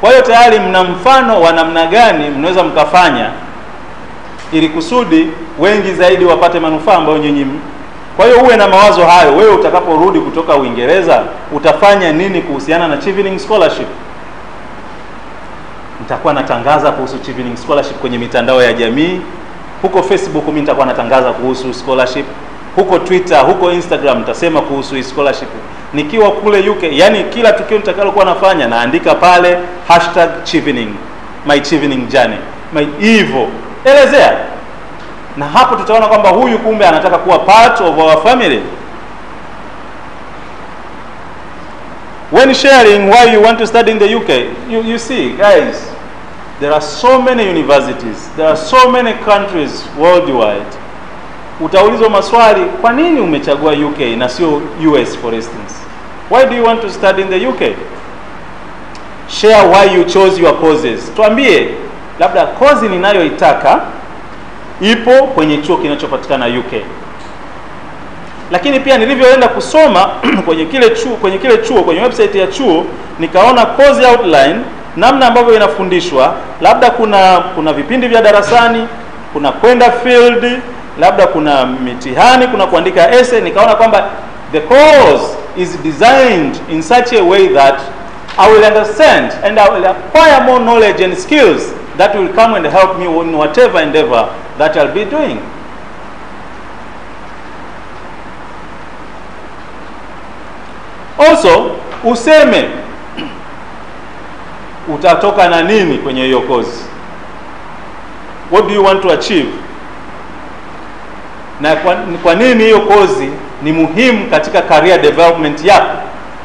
Kwa hiyo tayari mna mfano wa namna gani mnaweza mkafanya ili kusudi wengi zaidi wapate manufaa ambayo nyinyi. Kwa hiyo uwe na mawazo hayo. Wewe utakaporudi kutoka Uingereza utafanya nini kuhusiana na Chevening Scholarship? Nitakuwa natangaza kuhusu Chevening Scholarship kwenye mitandao ya jamii. Huko Facebook mimi nitakuwa natangaza kuhusu scholarship. Huko Twitter, huko Instagram nitasema kuhusu hii scholarship. Nikiwa kule UK, yani kila tukio nitakalokuwa nafanya naandika pale #Chevening, my Chevening journey, my hivyo. Elezea. Na hapo tutaona kwamba huyu kumbe anataka kuwa part of our family. When sharing why you want to study in the UK, you see guys, there are so many universities, there are so many countries worldwide. Utaulizwa maswali, kwa nini umechagua UK na sio US for instance? Why do you want to study in the UK? Share why you chose your courses. Tuambie labda kozi ninayoitaka ipo kwenye chuo kinachopatikana UK. Lakini pia nilivyoenda kusoma kwenye kile chuo, kwenye website ya chuo, nikaona course outline, namna ambavyo inafundishwa, labda kuna vipindi vya darasani, kuna kwenda field, labda kuna mitihani, kuna kuandika essay. Nikaona kwamba the course is designed in such a way that I will understand and I will acquire more knowledge and skills that will come and help me in whatever endeavor that I'll be doing. Also, useme utatoka na nini kwenye hiyo course. What do you want to achieve? Na kwa nini hiyo course ni muhimu katika career development yako?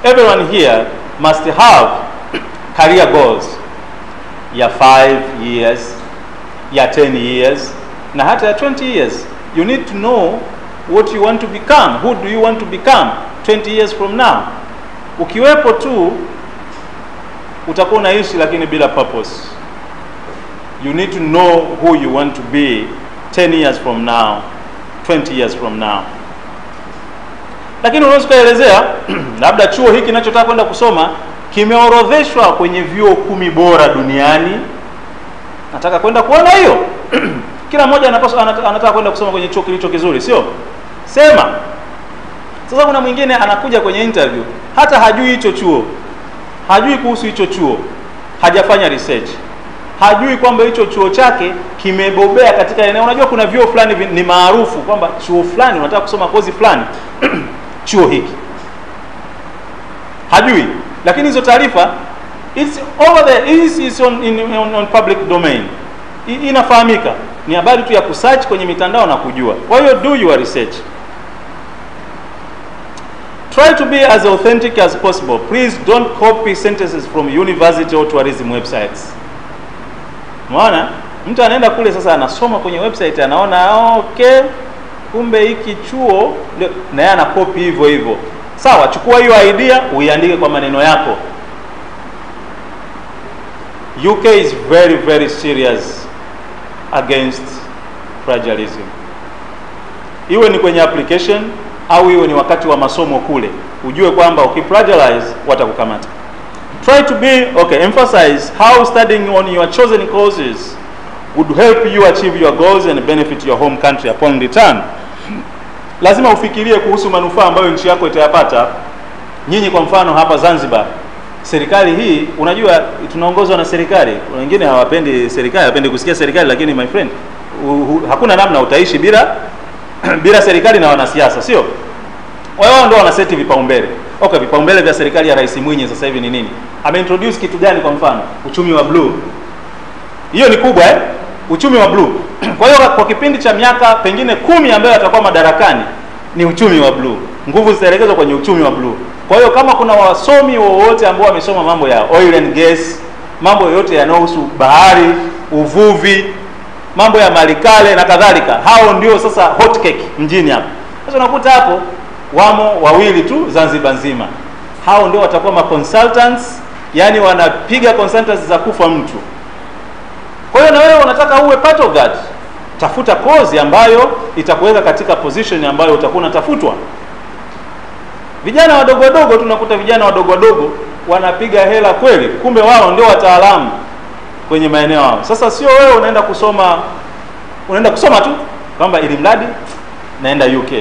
Everyone here must have career goals. Ya 5 years, ya 10 years, na hata ya 20 years. You need to know what you want to become. Who do you want to become 20 years from now? Ukiwepo tu utakuwa unaishi lakini bila purpose. You need to know who you want to be 10 years from now, 20 years from now. Lakini unaweza kuelezea labda chuo hiki ninachotaka kwenda kusoma kimeorodheshwa kwenye vyuo 10 bora duniani. Nataka kwenda kuona hiyo. Kila mmoja anataka kwenda kusoma kwenye chuo kilicho kizuri, sio? Sema. Sasa kuna mwingine anakuja kwenye interview, hata hajui hicho chuo. Hajui kuhusu hicho chuo. Hajafanya research. Hajui kwamba hicho chuo chake kimebobea katika eneo. Unajua kuna vyuo fulani ni maarufu kwamba chuo fulani unataka kusoma kozi fulani chuo hiki. Hajui. Lakini hizo taarifa it's over there, is on public domain. Inafahamika. Ni habari tu ya kusearch kwenye mitandao na kujua. Kwa hiyo do your research. Try to be as authentic as possible. Please don't copy sentences from university or tourism websites. Maana mtu anaenda kule sasa anasoma kwenye website anaona okay, kumbe hiki chuo, na yeye anakopi hivyo hivyo. Sawa, chukua hiyo idea uiandike kwa maneno yako. UK is very very serious against plagiarism. Iwe ni kwenye application au iwe ni wakati wa masomo kule, ujue kwamba ukiplagiarize watakukamata. Try to be emphasize how studying on your chosen courses would help you achieve your goals and benefit your home country upon return. Lazima ufikirie kuhusu manufaa ambayo nchi yako itayapata. Nyinyi kwa mfano hapa Zanzibar, serikali hii, unajua tunaongozwa na serikali. Wengine hawapendi serikali, hawapendi kusikia serikali, lakini my friend, hakuna namna utaishi bila serikali na wanasiasa, sio? Wao ndio wanaseti vipaumbele. Vipaumbele vya serikali ya Rais Mwinyi sasa hivi ni nini? Ameintroduce kitu gani kwa mfano? Uchumi wa blue. Hiyo ni kubwa uchumi wa blue. Kwa hiyo kwa kipindi cha miaka pengine 10 ambayo atakuwa madarakani ni uchumi wa blue. Nguvu zitaelekezwa kwenye uchumi wa blue. Kwa hiyo kama kuna wasomi wowote ambao wamesoma mambo ya oil and gas, mambo yote yanayohusu bahari, uvuvi, mambo ya malikale na kadhalika, hao ndio sasa hot cake mjini hapa. Sasa unakuta hapo wamo wawili tu Zanzibar nzima. Hao ndio watakuwa ma consultants, yani wanapiga consultants za kufa mtu. Kwa hiyo na wewe unataka uwe part of that, tafuta kozi ambayo itakuweka katika position ambayo utakuwa unatafutwa. Vijana wadogo wadogo, tunakuta vijana wadogo wadogo wanapiga hela kweli, kumbe wao ndio wataalamu kwenye maeneo yao. Sasa sio wewe unaenda kusoma tu kwamba ili mradi naenda UK,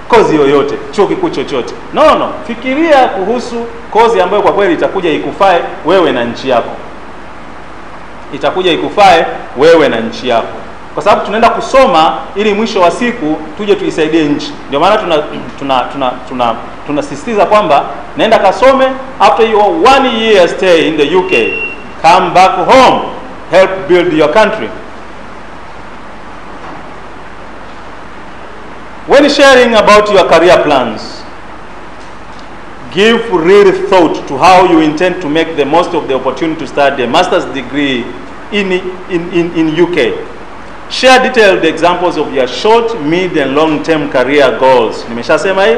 kozi yoyote, chuo kikuu chochote. No, fikiria kuhusu kozi ambayo kwa kweli itakuja ikufae wewe na nchi yako. Itakuja ikufae wewe na nchi yako. Kwa sababu tunaenda kusoma ili mwisho wa siku tuje tuisaidie nchi. Ndio maana tunasisitiza kwamba naenda kasome, after your 1 year stay in the UK, come back home, help build your country. When sharing about your career plans, give real thought to how you intend to make the most of the opportunity to study a master's degree in UK. Share detailed examples of your short, mid and long-term career goals. Nimeshasema hii.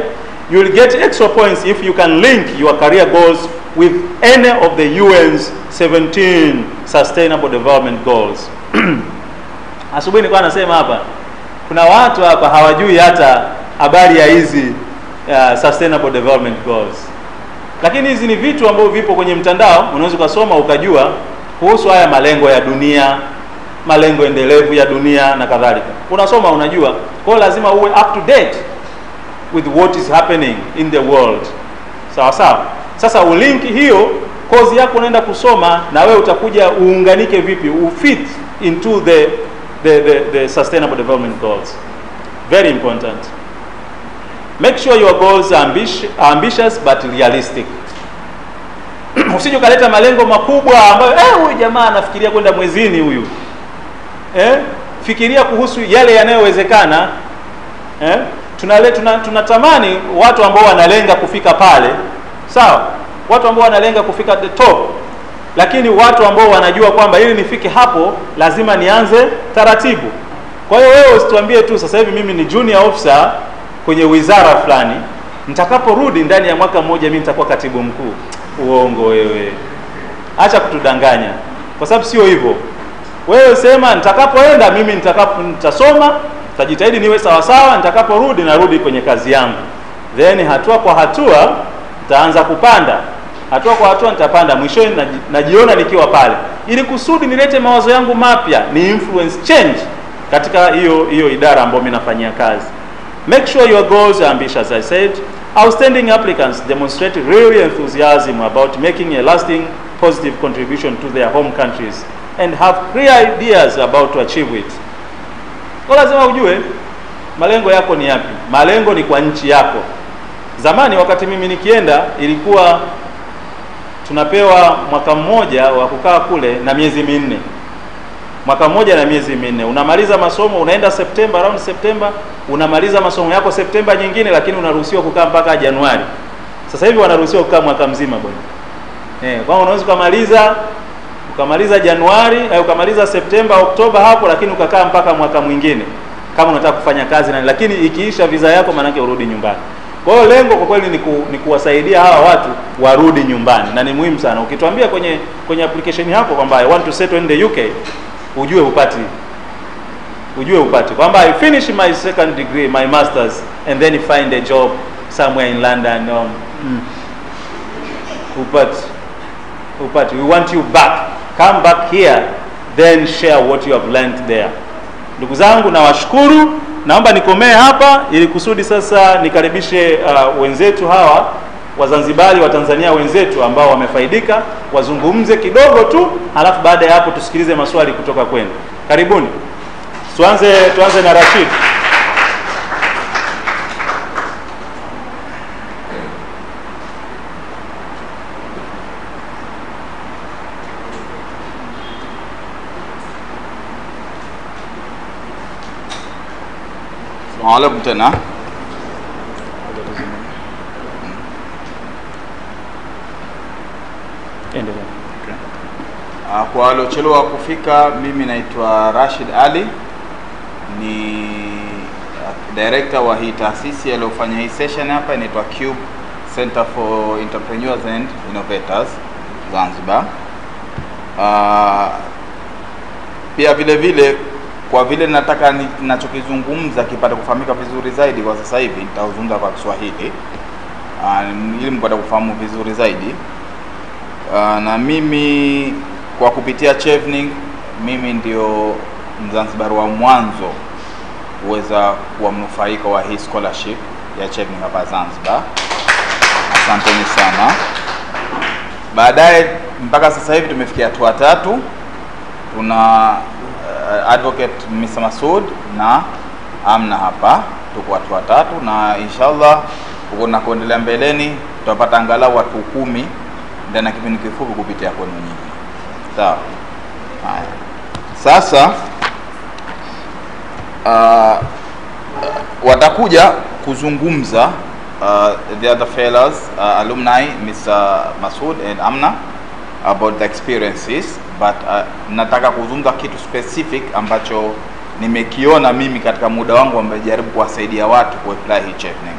You will get extra points if you can link your career goals with any of the UN's 17 Sustainable Development Goals. Asubuhi nilikuwa nasema hapa, kuna watu hapa hawajui hata habari ya hizi Sustainable Development Goals. Lakini hizi ni vitu ambavyo vipo kwenye mtandao, unaweza kusoma ukajua kuhusu haya malengo ya dunia, malengo endelevu ya dunia na kadhalika. Unasoma unajua. Kwa hiyo lazima uwe up to date with what is happening in the world. Sawa sawa. Sasa ulink hiyo kozi yako unaenda kusoma, na wewe utakuja uunganike vipi, ufit into the Sustainable Development Goals. Very important. Make sure your goals are ambitious but realistic. Usije ukaleta malengo makubwa ambayo huyu jamaa anafikiria kwenda mwezini huyu. Fikiria kuhusu yale yanayowezekana. Tunatamani watu ambao wanalenga kufika pale. Sawa? Watu ambao wanalenga kufika the top. Lakini watu ambao wanajua kwamba ili nifike hapo lazima nianze taratibu. Kwa hiyo wewe usituambie tu sasa hivi mimi ni junior officer kwenye wizara fulani, nitakaporudi ndani ya mwaka mmoja mimi nitakuwa katibu mkuu. Uongo wewe. Acha kutudanganya. Kwa sababu sio hivyo. Wewe sema nitakapoenda mimi nitasoma, nitajitahidi niwe sawa sawa, nitakaporudi narudi kwenye kazi yangu. Then hatua kwa hatua nitaanza kupanda. Hatua kwa hatua nitapanda, mwishoni najiona nikiwa pale. Ili kusudi nilete mawazo yangu mapya, ni influence change katika hiyo idara ambayo mimi nafanyia kazi. Make sure your goals are ambitious. I said, outstanding applicants demonstrate real enthusiasm about making a lasting positive contribution to their home countries and have clear ideas about to achieve it. Kwa lazima ujue malengo yako ni yapi. Malengo ni kwa nchi yako. Zamani wakati mimi nikienda ilikuwa tunapewa mwaka mmoja wa kukaa kule na miezi minne. Mwaka mmoja na miezi minne. Unamaliza masomo, unaenda September, around September, unamaliza masomo yako September nyingine, lakini unaruhusiwa kukaa mpaka Januari. Sasa hivi wanaruhusiwa kukaa mwaka mzima bwana. Kwa unaweza ukamaliza Januari, ukamaliza September, Oktoba hapo, lakini ukakaa mpaka mwaka mwingine kama unataka kufanya kazi na, lakini ikiisha visa yako maana yake urudi nyumbani. Kwa hiyo lengo kwa kweli ni kuwasaidia hawa watu warudi nyumbani, na ni muhimu sana. Ukituambia kwenye application yako kwamba I want to settle in the UK, ujue upati kwamba I finish my second degree, my masters, and then find a job somewhere in London. Upati. We want you back. Come back here, then share what you have learned there. Ndugu zangu, nawashukuru. Naomba nikomee hapa ili kusudi sasa nikaribishe wenzetu hawa Wazanzibari wa Tanzania wenzetu ambao wamefaidika, wazungumze kidogo tu, halafu baada ya hapo tusikilize maswali kutoka kwenu. Karibuni. Tuanze na Rashid. Assalamualaikum tena. Endelea. Okay. Kwa waliochelewa kufika, mimi naitwa Rashid Ali, ni director wa hii taasisi aliyofanya hii session hapa, inaitwa Cube Center for Entrepreneurs and Innovators Zanzibar. Pia vile vile kwa vile nataka ninachokizungumza kipate kufahamika vizuri zaidi, kwa sasa hivi nitazungumza kwa Kiswahili ili mpate kufahamu vizuri zaidi. Na mimi kwa kupitia Chevening, mimi ndio Mzanzibari wa mwanzo kuweza kuwa mnufaika wa hii scholarship ya Chevening hapa Zanzibar. Asanteni sana. Baadaye mpaka sasa hivi tumefikia hatua 3. Tuna advocate Mr. Masoud na Amna hapa, tuko watu 3, na inshallah kuna kuendelea mbeleni tutapata angalau watu 10 ndani ya kipindi kifupi kupitia kwenu nyinyi. Sawa. Haya. Sasa watakuja kuzungumza the other fellows, alumni Mr. Masoud and Amna about the experiences, but nataka kuzungumza kitu specific ambacho nimekiona mimi katika muda wangu ambao nimejaribu kuwasaidia watu kuapply hii Chevening.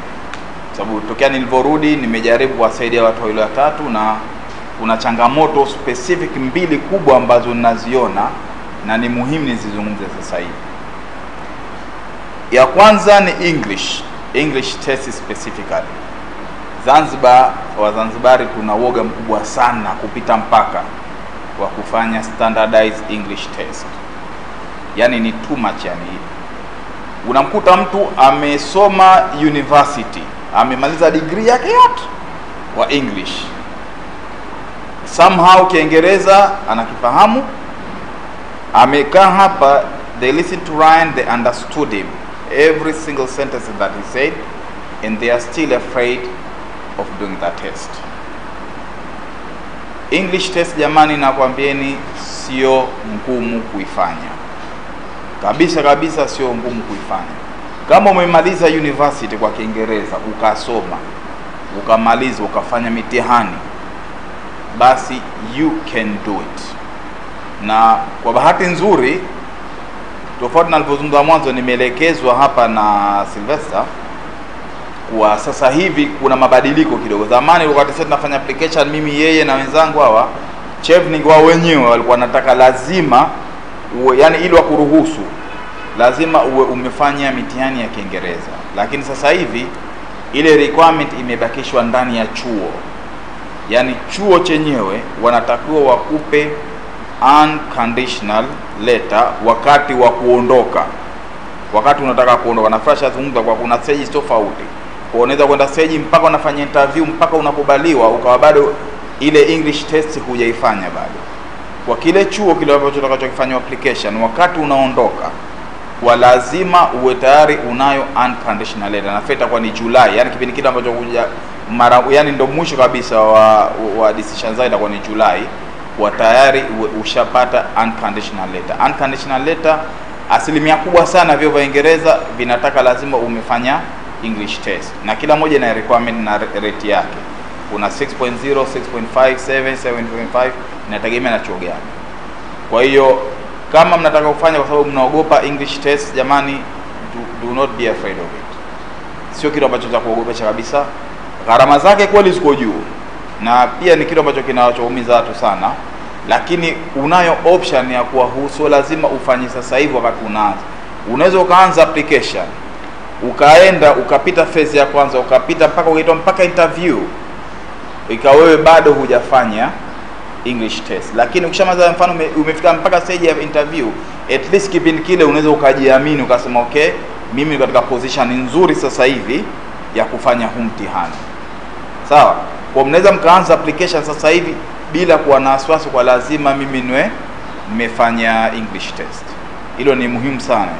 Sababu tokea nilivorudi nimejaribu kuwasaidia watu wale 3, na kuna changamoto specific 2 kubwa ambazo ninaziona na ni muhimu nizizungumze sasa hivi. Ya kwanza ni English test specifically. Zanzibar, Wazanzibari tuna woga mkubwa sana kupita mpaka wa kufanya standardized English test. Yani ni too much yani. Unamkuta mtu amesoma university, amemaliza degree yake yote wa English. Somehow Kiingereza anakifahamu. Amekaa hapa, they listen to Ryan, they understood him. Every single sentence that he said, and they are still afraid of doing that test. English test jamani, nakwambieni sio ngumu kuifanya. Kabisa sio ngumu kuifanya. Kama umemaliza university kwa Kiingereza, ukasoma, ukamaliza, ukafanya mitihani, basi you can do it. Na kwa bahati nzuri, tofauti na nilivyozungumza mwanzo, nimeelekezwa hapa na Sylvester kwa sasa hivi kuna mabadiliko kidogo. Zamani wakati sasa tunafanya application, mimi yeye na wenzangu hawa Chevening wao wenyewe walikuwa wanataka lazima yani ili wakuruhusu lazima uwe umefanya mitihani ya Kiingereza. Lakini sasa hivi ile requirement imebakishwa ndani ya chuo. Yani chuo chenyewe wanatakiwa wakupe unconditional letter wakati wa kuondoka. Wakati unataka kuondoka, na fresh azungumza kwa kuna stage tofauti. Kwa unaweza kwenda stage mpaka unafanya interview mpaka unakubaliwa ukawa bado ile English test hujaifanya bado. Kwa kile chuo kile ambacho utakachokifanya application, wakati unaondoka kwa lazima uwe tayari unayo unconditional letter. Na feta kwa ni July, yani kipindi kile ambacho kuja mara yani ndo mwisho kabisa wa decision zao itakuwa ni July. Kwa tayari ushapata unconditional letter. Unconditional letter asilimia kubwa sana vyo vya Uingereza vinataka lazima umefanya English test, na kila moja na requirement na rate yake. Kuna 6.0, 6.5, 7, 7.5, inategemea na chuo gani. Kwa hiyo kama mnataka kufanya kwa sababu mnaogopa English test, jamani, do not be afraid of it. Sio kitu ambacho cha kuogopesha kabisa. Gharama zake kweli ziko juu, na pia ni kitu ambacho kinawachoumiza watu sana, lakini unayo option ya kuwa huso lazima ufanye sasa hivi wakati unaanza. Unaweza ukaanza application, ukaenda ukapita phase ya kwanza, ukapita mpaka ukaitwa mpaka interview, ikawa wewe bado hujafanya English test. Lakini ukishamaliza mfano umefika mpaka stage ya interview, at least kipindi kile unaweza ukajiamini ukasema okay, mimi katika position nzuri sasa hivi ya kufanya huu mtihani. Sawa? Kwa mnaweza mkaanza application sasa hivi bila kuwa na wasiwasi kwa lazima mimi niwe nimefanya English test. Hilo ni muhimu sana.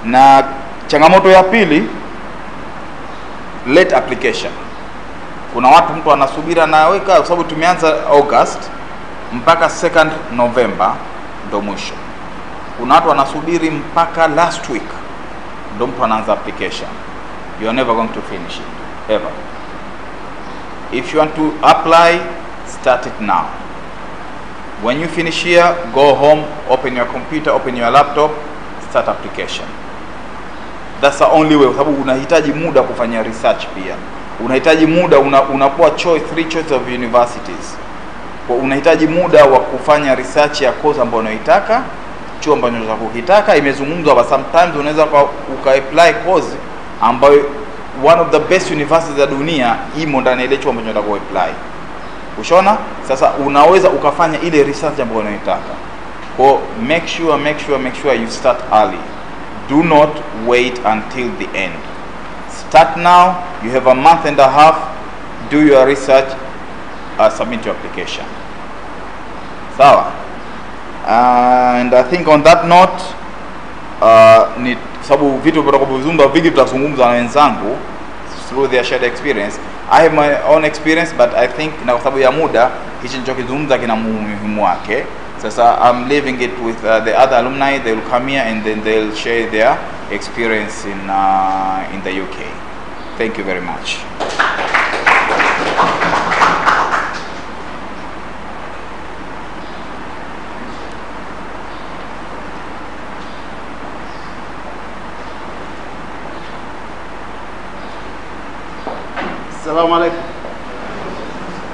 Na changamoto ya pili, late application. Kuna watu mtu anasubira na weka, kwa sababu tumeanza August mpaka 2nd November ndo mwisho. Kuna watu wanasubiri mpaka last week ndo mtu anaanza application. You are never going to finish it ever. If you want to apply start it now. When you finish here, go home, open your computer, open your laptop, start application. That's the only way, kwa sababu unahitaji muda kufanya research pia. Unahitaji muda, unapoa choice, 3 choices of universities. Kwa unahitaji muda wa kufanya research ya course ambayo unaitaka, chuo ambacho unataka kukitaka. Imezungumzwa hapa, sometimes unaweza uka-apply course ambayo one of the best universities za dunia imo ndani ya ile chuo ambacho unataka ku-apply. Ushona? Sasa unaweza ukafanya ile research ambayo unaitaka. Kwa make sure you start early. Do not wait until the end. Start now. You have a month and a half. Do your research. Submit your application. Sawa. And I think on that note, ni sababu vitu vitakapozungumza vingi tutazungumza na wenzangu through their shared experience. I have my own experience, but I think na kwa sababu ya muda hichi nilichokizungumza kina muhimu wake. Sasa I'm leaving it with the other alumni. They will come here and then they'll share their experience in the UK. Thank you very much. Assalamu alaikum.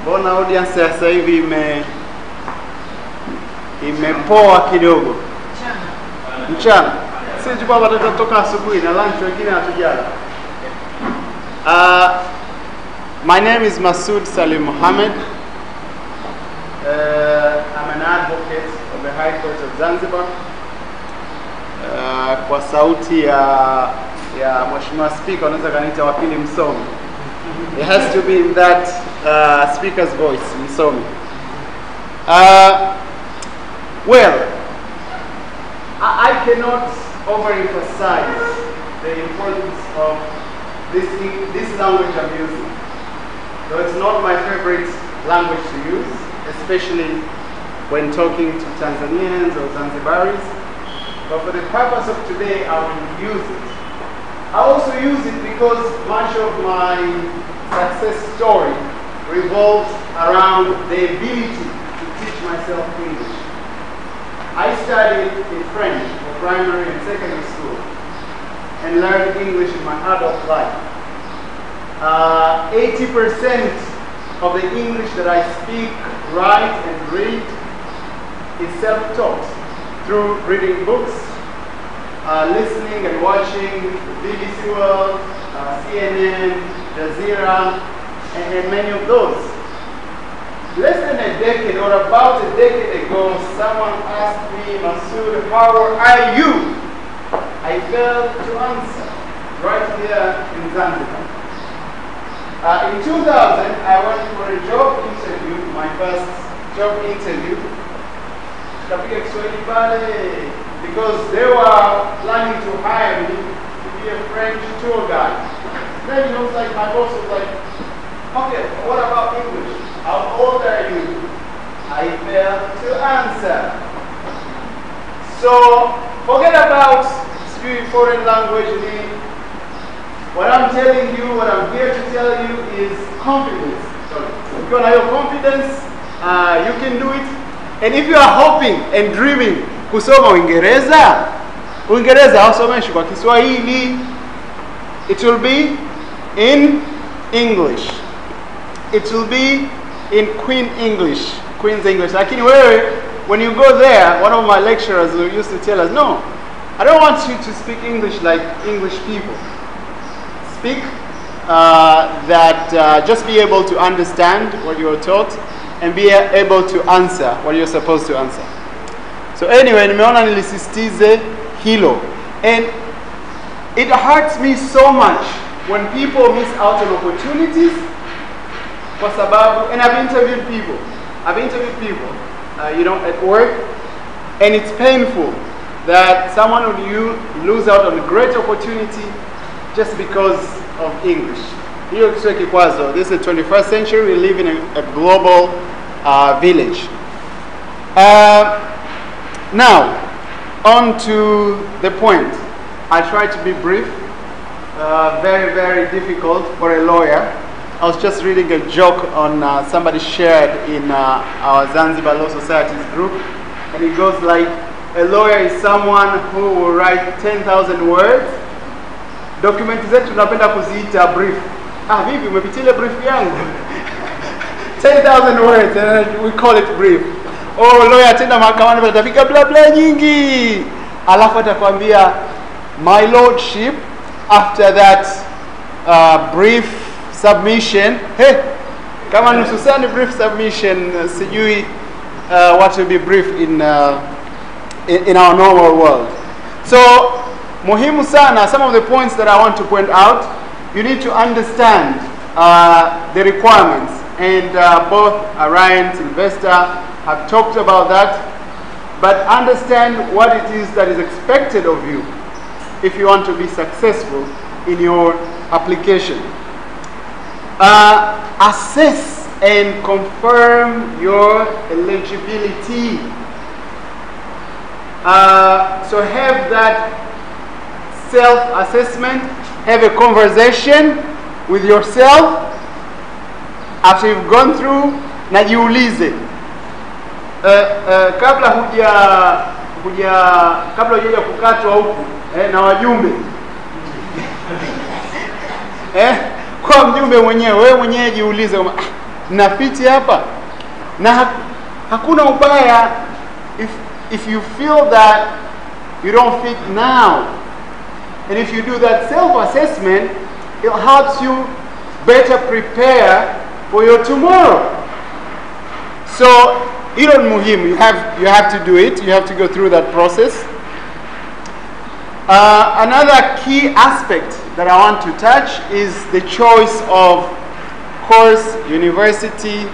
Bona audience sasa hivi imepoa kidogo. Mchana. Sisi baba tutatoka asubuhi na lunch wengine hatujala. My name is Masood Salim Mohammed. I'm an advocate of the High Court of Zanzibar. Kwa sauti ya Mheshimiwa Speaker unaweza kaniita wakili msomi. It has to be in that speaker's voice, msomi. Well, I cannot overemphasize the importance of this language I'm using. So it's not my favorite language to use, especially when talking to Tanzanians or Zanzibaris. But for the purpose of today, I will use it. I also use it because much of my success story revolves around the ability to teach myself English. I studied in French for primary and secondary school and learned English in my adult life. 80% of the English that I speak, write, and read is self-taught through reading books, listening and watching BBC World, CNN, Jazeera, and many of those. Less than a decade or about a decade ago, someone asked me, Masood, how are you? I failed to answer right here in Zanzibar. In 2000, I went for a job interview, my first job interview. Because they were planning to hire me to be a French tour guide. Then it was like, my boss was like, okay, what about English? How old are you? I failed to answer. So forget about speaking foreign language. What I'm telling you, what I'm here to tell you is confidence. If you have confidence, you can do it. And if you are hoping and dreaming kusoma Uingereza hausomeshwi kwa Kiswahili. It will be in English. It will be in Queen's English. Lakini wewe, when you go there, one of my lecturers used to tell us, no, I don't want you to speak English like English people. Speak just be able to understand what you are taught and be able to answer what you're supposed to answer. So anyway, nimeona nilisisitize hilo. And it hurts me so much when people miss out on opportunities kwa sababu, and I've interviewed people, at work, and it's painful that someone would lose out on a great opportunity just because of English. This is the 21st century, we live in a global village. Now, on to the point. I try to be brief. Very, very difficult for a lawyer I was just reading a joke on somebody shared in our Zanzibar Law Society's group, and it goes like, a lawyer is someone who will write 10,000 words. Dokumenti zetu tunapenda kuziita brief. Vipi umepitia ile brief yangu? 10,000 words, and we call it brief. Oh, lawyer atenda mahakamani atafika bla bla nyingi. Alafu atakwambia, my lordship, after that brief submission, hey, kama nusu saa ni brief submission, sijui what will be brief in our normal world. So, muhimu sana, some of the points that I want to point out, you need to understand the requirements, and both Ryan, Sylvester have talked about that, but understand what it is that is expected of you if you want to be successful in your application. Assess and confirm your eligibility. So have that self-assessment, have a conversation with yourself after you've gone through, na jiulize kabla hujaja kukatwa huku na wajumbe kwa mjumbe mwenyewe, wewe mwenyewe jiulize, nafiti hapa? Na hakuna ubaya if you feel that you don't fit now, and if you do that self-assessment, it helps you better prepare for your tomorrow. So, hilo ni muhimu. You have to do it. You have to go through that process. Another key aspect that I want to touch is the choice of course, university,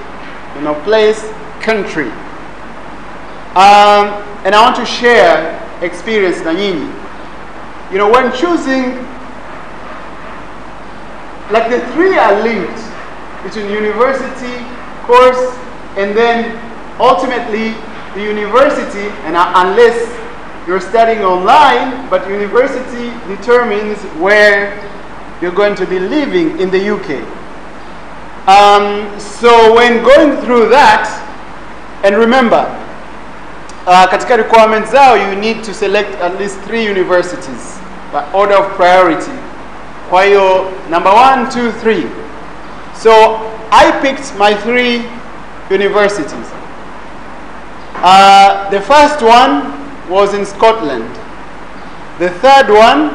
place, country. And I want to share experience na nyinyi. When choosing, like the three are linked between university, course, and then ultimately the university, and unless you're studying online, but university determines where you're going to be living in the UK. So when going through that, and remember, katika requirements zao, you need to select at least 3 universities by order of priority. Kwa hiyo, number 1, 2, 3. So I picked my 3 universities. The first one was in Scotland. The third one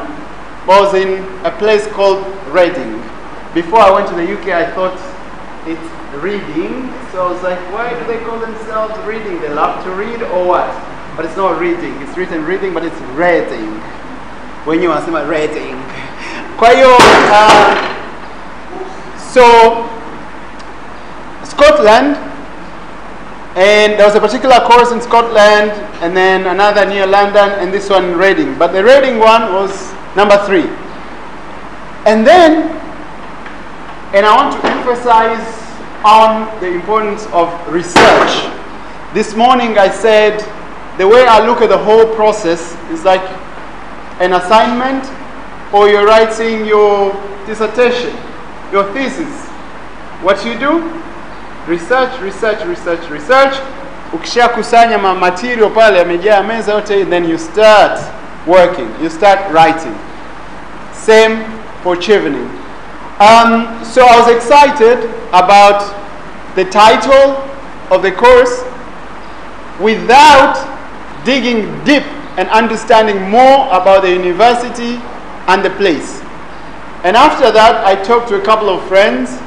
was in a place called Reading. Before I went to the UK, I thought it's Reading. So I was like, why do they call themselves Reading? They love to read or what? But it's not Reading. It's written Reading, but it's Reading. When you ask about Reading. Kwa hiyo, so Scotland, and there was a particular course in Scotland, and then another near London, and this one in Reading. But the Reading one was number 3. And then, and I want to emphasize on the importance of research. This morning I said, the way I look at the whole process is like an assignment, or you're writing your dissertation, your thesis. What you do? Research, research, research, research. Ukisha kusanya material pale yamejaa meza yote, and then you start working, you start writing. Same for chevening. So I was excited about the title of the course without digging deep and understanding more about the university and the place. And after that, I talked to a couple of friends,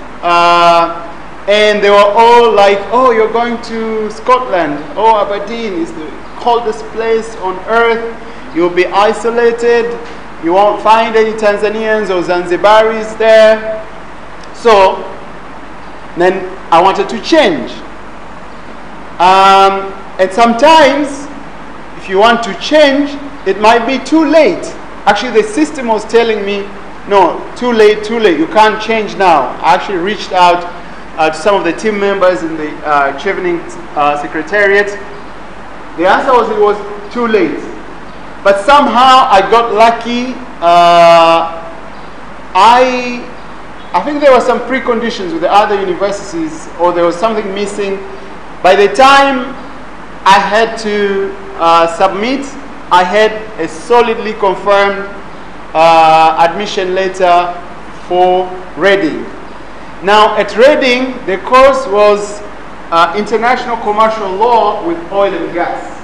and they were all like, oh, you're going to Scotland. Oh, Aberdeen is the coldest place on earth. You'll be isolated. You won't find any Tanzanians or Zanzibaris there. So then I wanted to change. And sometimes, if you want to change, it might be too late. Actually, the system was telling me, no, too late, too late. You can't change now. I actually reached out to some of the team members in the Chevening Secretariat. The answer was it was too late. But somehow I got lucky. I I think there were some preconditions with the other universities, or there was something missing. By the time I had to submit, I had a solidly confirmed admission letter for Reading. Now at Reading, the course was International Commercial Law with Oil and Gas.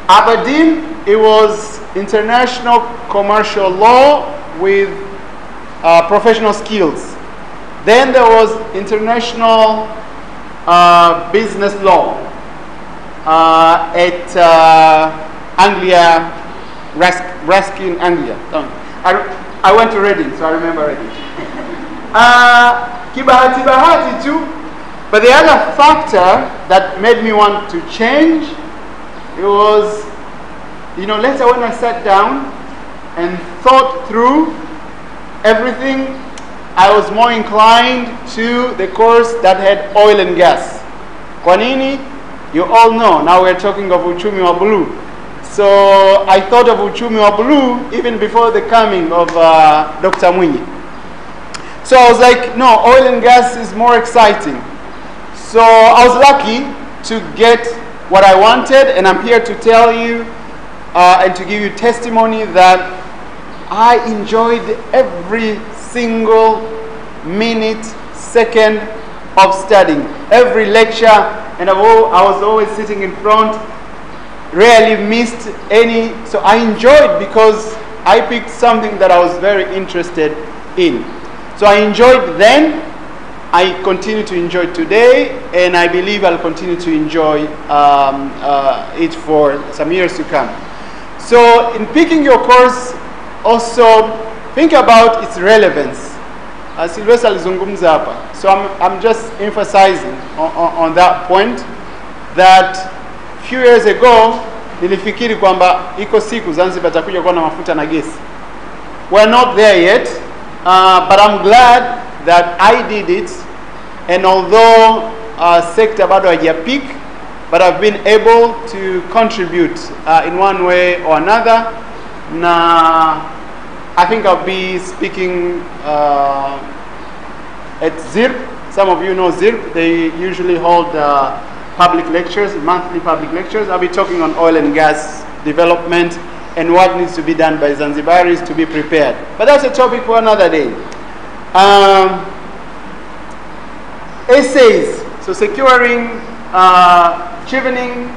Aberdeen, it was International Commercial Law with Professional Skills. Then there was International Business Law at Anglia, Raskin, Anglia. I went to Reading, so I remember Reading. Kibahati bahati too. But the other factor that made me want to change, it was, later when I sat down and thought through everything, I was more inclined to the course that had oil and gas. Kwa nini? You all know, now we're talking of uchumi wa blue. So I thought of uchumi wa blue even before the coming of Dr. Mwinyi. So I was like, no, oil and gas is more exciting. So I was lucky to get what I wanted, and I'm here to tell you and to give you testimony that I enjoyed every single minute, second of studying. Every lecture, and I was always sitting in front, rarely missed any. So I enjoyed because I picked something that I was very interested in. So I enjoyed then, I continue to enjoy today, and I believe I'll continue to enjoy it for some years to come. So in picking your course, also think about its relevance. Sylvester alizungumza hapa. So I'm just emphasizing on that point that few years ago nilifikiri kwamba iko siku Zanzibar itakuja kuwa na mafuta na gesi. We're not there yet, but I'm glad that I did it, and although sector bado haijapik, but I've been able to contribute in one way or another. Na I think I'll be speaking at ZIRP. Some of you know ZIRP. They usually hold public lectures, monthly public lectures. I'll be talking on oil and gas development and what needs to be done by Zanzibaris to be prepared. But that's a topic for another day. Essays. So securing, chevening,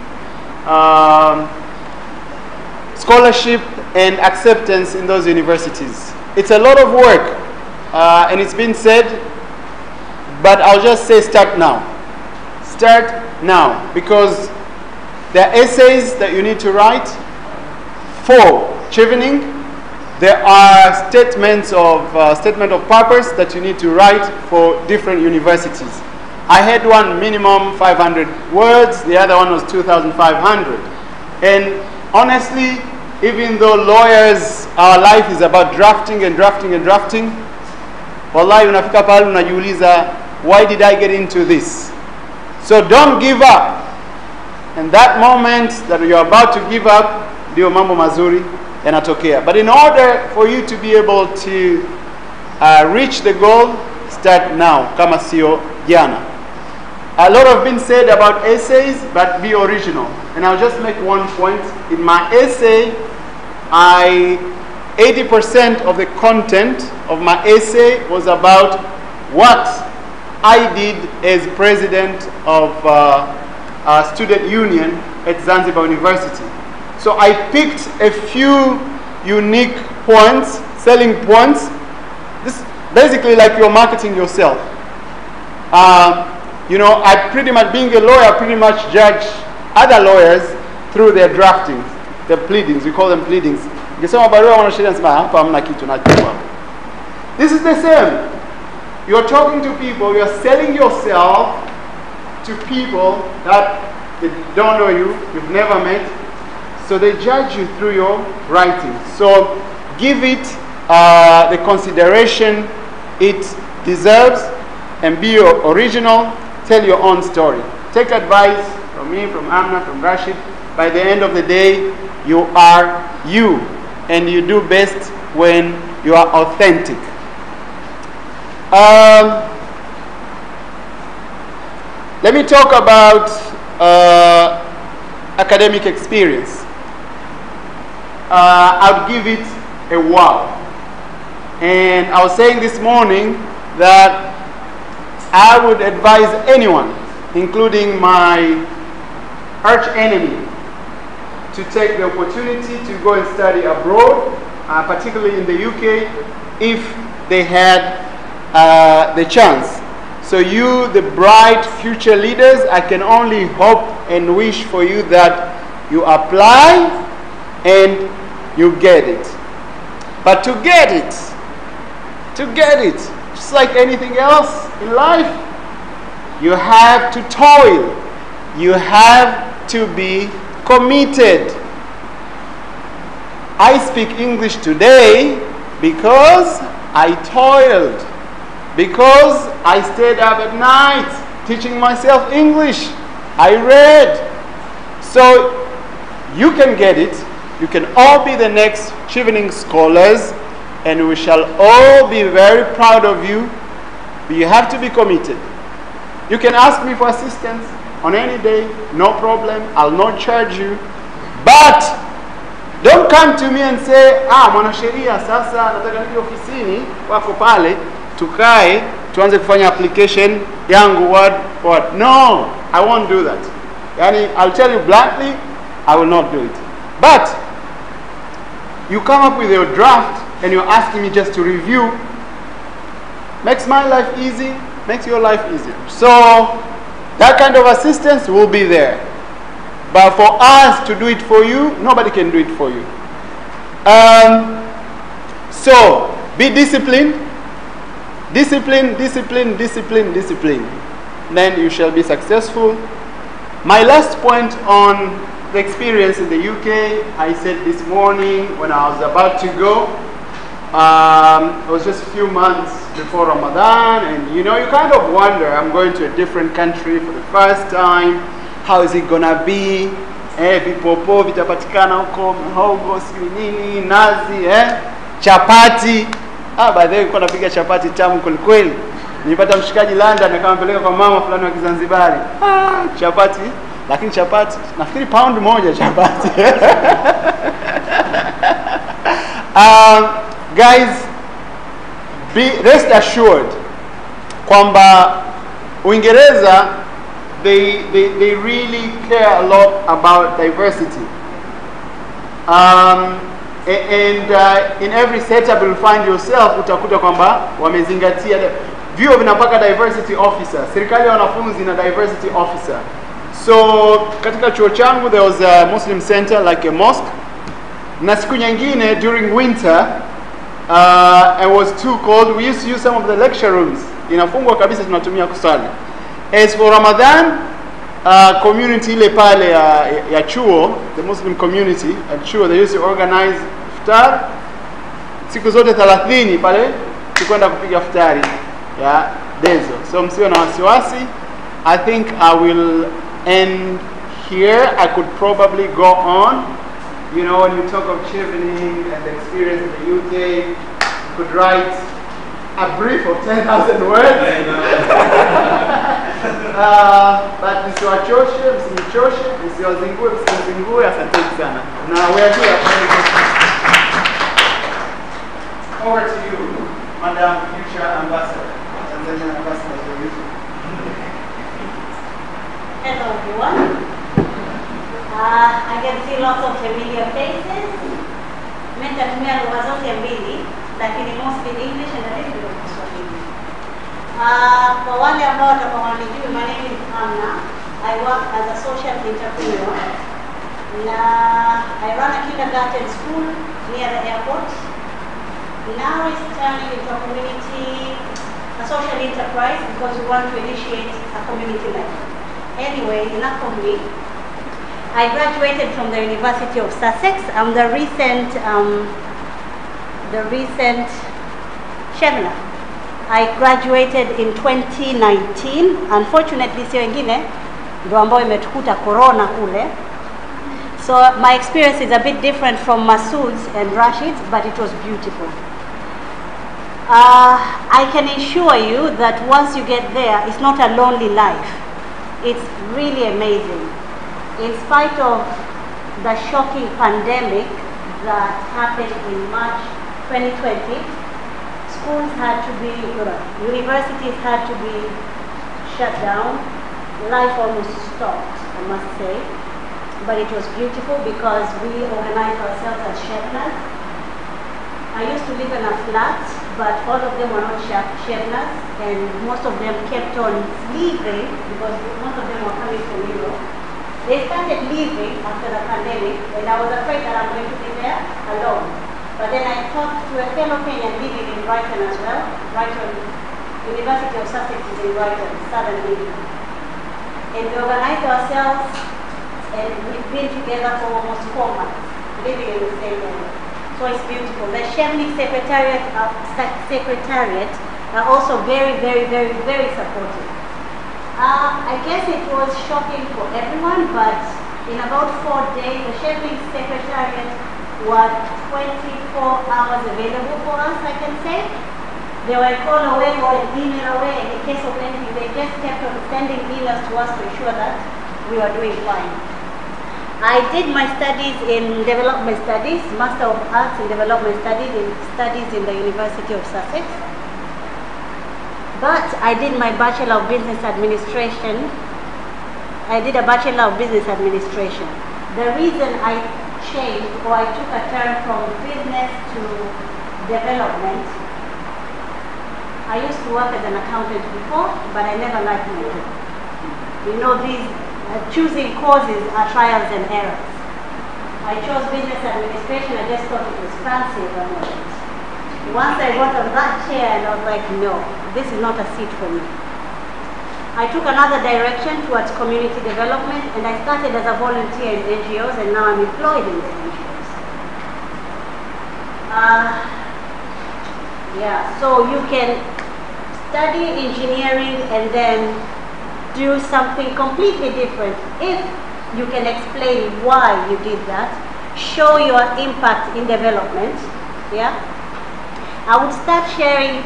scholarship and acceptance in those universities. It's a lot of work, and it's been said, but I'll just say start now. Start now, because there are essays that you need to write for chevening. There are statement of purpose that you need to write for different universities. I had one minimum 500 words, the other one was 2,500. And honestly, even though lawyers, our life is about drafting and drafting and drafting, wallahi unafika pale unajiuliza, why did I get into this? So don't give up. And that moment that you're about to give up, ndio mambo mazuri yanatokea. But in order for you to be able to reach the goal, start now, kama sio jana. A lot have been said about essays, but be original. And I'll just make one point. In my essay, 80% of the content of my essay was about what I did as president of a student union at Zanzibar University. So I picked a few unique points, selling points. This basically like you're marketing yourself. I pretty much, being a lawyer, I pretty much judge other lawyers through their draftings, their pleadings. We call them pleadings. This is the same. You're talking to people, you're selling yourself to people that they don't know you, you've never met, so they judge you through your writing. So give it the consideration it deserves, and be original, tell your own story. Take advice from me, from Amna, from Rashid. By the end of the day, you are you, and you do best when you are authentic. Let me talk about academic experience. I'll give it a wow. And I was saying this morning that I would advise anyone, including my arch enemy, to take the opportunity to go and study abroad, particularly in the UK, if they had the chance. So you, the bright future leaders, I can only hope and wish for you that you apply and you get it. But to get it, just like anything else in life, you have to toil. You have to be committed. I speak English today because I toiled, because I stayed up at night teaching myself English. I read. So you can get it. You can all be the next Chevening scholars, and we shall all be very proud of you. But you have to be committed. You can ask me for assistance on any day, no problem. I'll not charge you. But don't come to me and say, mwanasheria sasa nataka nije ofisini wako pale tukae tuanze kufanya application yangu what. No, I won't do that. Yani, I'll tell you bluntly, I will not do it. But you come up with your draft and you're asking me just to review. Makes my life easy, makes your life easier. So that kind of assistance will be there. But for us to do it for you, nobody can do it for you. So be disciplined. Discipline. Then you shall be successful. My last point on the experience in the UK, I said this morning when I was about to go, it was just a few months before Ramadan, and you know, you kind of wonder, I'm going to a different country for the first time, how is it gonna be? Vipopo vitapatikana huko, mihogo, sijui nini, nazi, chapati. By the way, nilikuwa napiga chapati tamu kweli. Nilipata mshikaji London akampeleka kwa mama fulani wa Kizanzibari. Chapati, lakini chapati nafikiri pound moja chapati. Guys, rest assured kwamba Uingereza they really care a lot about diversity. In every setup you'll find yourself utakuta kwamba wamezingatia vyuo vinapaka diversity officer. Serikali ya wanafunzi na diversity officer. So katika chuo changu there was a Muslim center like a mosque. Na siku nyingine during winter it was too cold, we used to use some of the lecture rooms. Inafungwa kabisa tunatumia kusali. As for Ramadan, community ile pale ya chuo, the Muslim community at chuo, they used to organize iftar. Siku zote 30 pale tukwenda kupiga iftari ya Dezo. So msiwe na wasiwasi. I think I will end here. I could probably go on. You know, when you talk of Chevening and the experience in the UK, you could write a brief of 10,000 words. But msiwachoshe, msinichoshe, msiwazingue, msinizingue, asanteni sana. Now we are here. Over to you, Madam Future Ambassador, Tanzania Ambassador for you. Hello everyone. I can see lots of familiar faces. Nitatumia lugha zote mbili, lakini mostly English and a little bit of Kiswahili. Kwa wale ambao watakuwa wanijui, my name is Anna. I work as a social entrepreneur. I run a kindergarten school near the airport. Now it's turning into a community, a social enterprise, because we want to initiate a community life. Anyway, enough of me. I graduated from the University of Sussex. I'm the recent Chevener. I graduated in 2019. Unfortunately, sio wengine ndio ambao imetukuta corona kule. So my experience is a bit different from Masood's and Rashid's, but it was beautiful. I can assure you that once you get there, it's not a lonely life. It's really amazing. In spite of the shocking pandemic that happened in March 2020, schools had to be, universities had to be shut down. Life almost stopped, I must say. But it was beautiful because we organized ourselves as shelters. I used to live in a flat, but all of them were not shelters, and most of them kept on leaving because most of them were coming from Europe. They started leaving after the pandemic, and I was afraid that I'm going to be there alone. But then I talked to a fellow Kenyan living in Brighton as well. Brighton, University of Sussex is in Brighton, southern England. And we organized ourselves, and we've been together for almost 4 months, living in the same area. So it's beautiful. The Shemnik Secretariat are also very, very, very, very supportive. I guess it was shocking for everyone, but in about 4 days, the Shemnik Secretariat was 24 hours available for us, I can say. They were a call away or an email away, and in case of anything, they just kept on sending emails to us to ensure that we were doing fine. I did my studies in development studies, Master of Arts in Development Studies in the University of Sussex. But I did my Bachelor of Business Administration. I did a Bachelor of Business Administration. The reason I changed, or I took a turn from business to development, I used to work as an accountant before, but I never liked my job. You know, these choosing courses are trials and errors. I chose business administration. I just thought it was fancy at the moment. Once I got on that chair, and I was like, no, this is not a seat for me. I took another direction towards community development, and I started as a volunteer in NGOs, and now I'm employed in the NGOs. Yeah, so you can study engineering and then do something completely different if you can explain why you did that, show your impact in development. Yeah, I would start sharing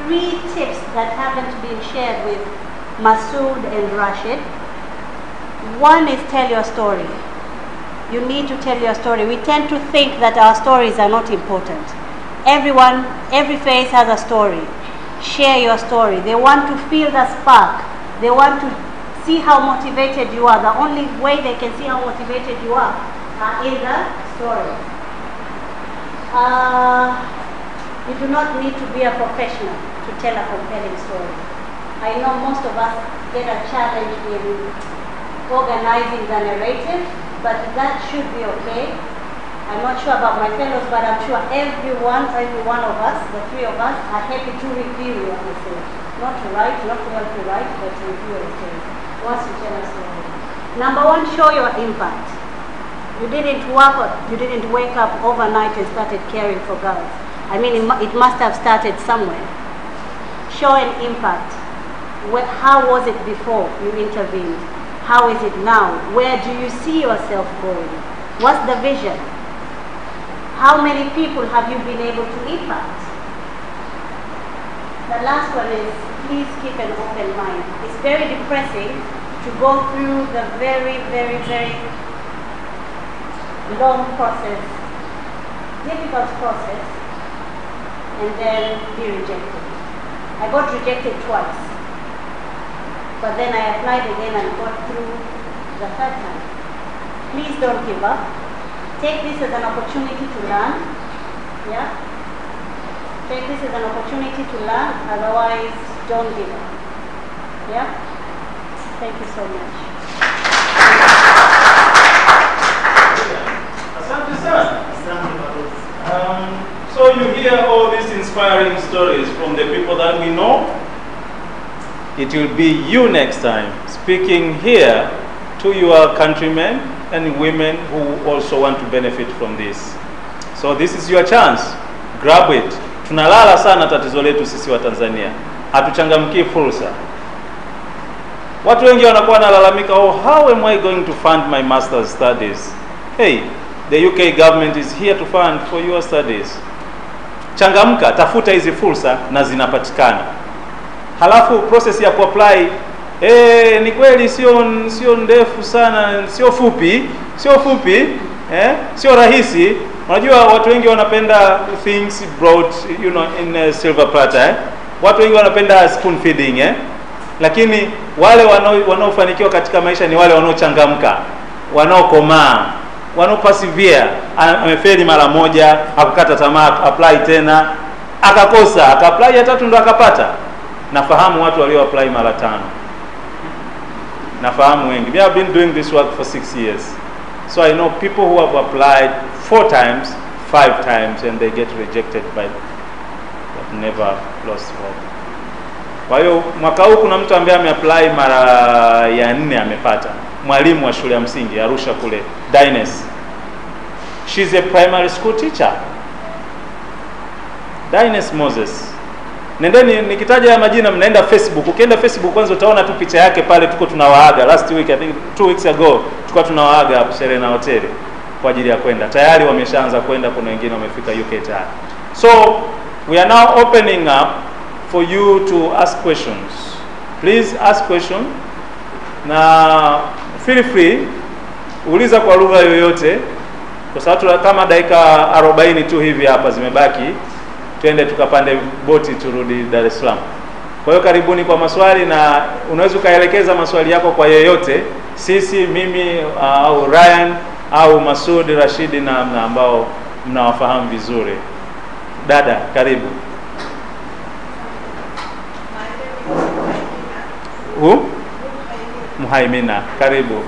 3 tips that haven't been shared with Masood and Rashid. One is tell your story. You need to tell your story. We tend to think that our stories are not important. Everyone, every face has a story. Share your story. They want to feel the spark. They want to see how motivated you are. The only way they can see how motivated you are in the story. You do not need to be a professional to tell a compelling story. I know most of us get a challenge in organizing the narrative, but that should be okay. I'm not sure about my fellows, but I'm sure every one of us, the 3 of us, are happy to review what we say. Not to write, not to help you write, but to review what we say. Once you tell us story. Number 1, show your impact. You didn't wake up overnight and started caring for girls. I mean, it must have started somewhere. Show an impact. How was it before you intervened? How is it now? Where do you see yourself going? What's the vision? How many people have you been able to impact? The last one is, please keep an open mind. It's very depressing to go through the very, very, very long process, difficult process, and then be rejected. I got rejected twice, but then I applied again and got through the 3rd time. Please don't give up. Take this as an opportunity to learn. Yeah? Take this as an opportunity to learn, otherwise don't give up. Yeah? Thank you so much. Asante sana. So you hear all these inspiring stories from the people that we know. It will be you next time speaking here to your countrymen and women who also want to benefit from this. So this is your chance. Grab it. Tunalala sana tatizo letu sisi wa Tanzania. Hatuchangamkii fursa. Watu wengi wanakuwa nalalamika, oh, how am I going to fund my master's studies? Hey, the UK government is here to fund for your studies. changamka, tafuta hizi fursa na zinapatikana. Halafu process ya kuapply ni kweli sio ndefu sana, sio fupi, sio rahisi. Unajua watu wengi wanapenda things brought in a silver platter. Watu wengi wanapenda spoon feeding lakini wale wanaofanikiwa katika maisha ni wale wanaochangamka, wanaokomaa, wanaopersevere. Amefeli mara moja, akakata tamaa, apply tena, akakosa, aka-apply ya tatu ndo akapata. Nafahamu watu walio apply mara 5. Nafahamu wengi. We have been doing this work for 6 years. So I know people who have applied 4 times, 5 times, and they get rejected but never lost hope. Kwa hiyo mwaka huu kuna mtu ambaye ameapply mara ya 4 amepata. Mwalimu wa shule ya msingi Arusha kule, Dines. She's a primary school teacher. Dines Moses. Nendeni nikitaja ya majina mnaenda Facebook. Ukienda Facebook kwanza utaona tu picha yake pale, tuko tunawaaga last week, I think 2 weeks ago, tuko tunawaaga hapo Serena Hotel kwa ajili ya kwenda. Tayari wameshaanza kwenda, kuna wengine wamefika UK tayari. So we are now opening up for you to ask questions. Please ask question. Na feel free uliza kwa lugha yoyote, kwa sababu kama dakika 40 tu hivi hapa zimebaki, twende tukapande boti turudi Dar es Salaam. Kwa hiyo karibuni kwa maswali, na unaweza kaelekeza maswali yako kwa yeyote, sisi, mimi au Ryan au Masud, Rashidi na ambao mnawafahamu vizuri. Dada, karibu. Muhaimina, karibu.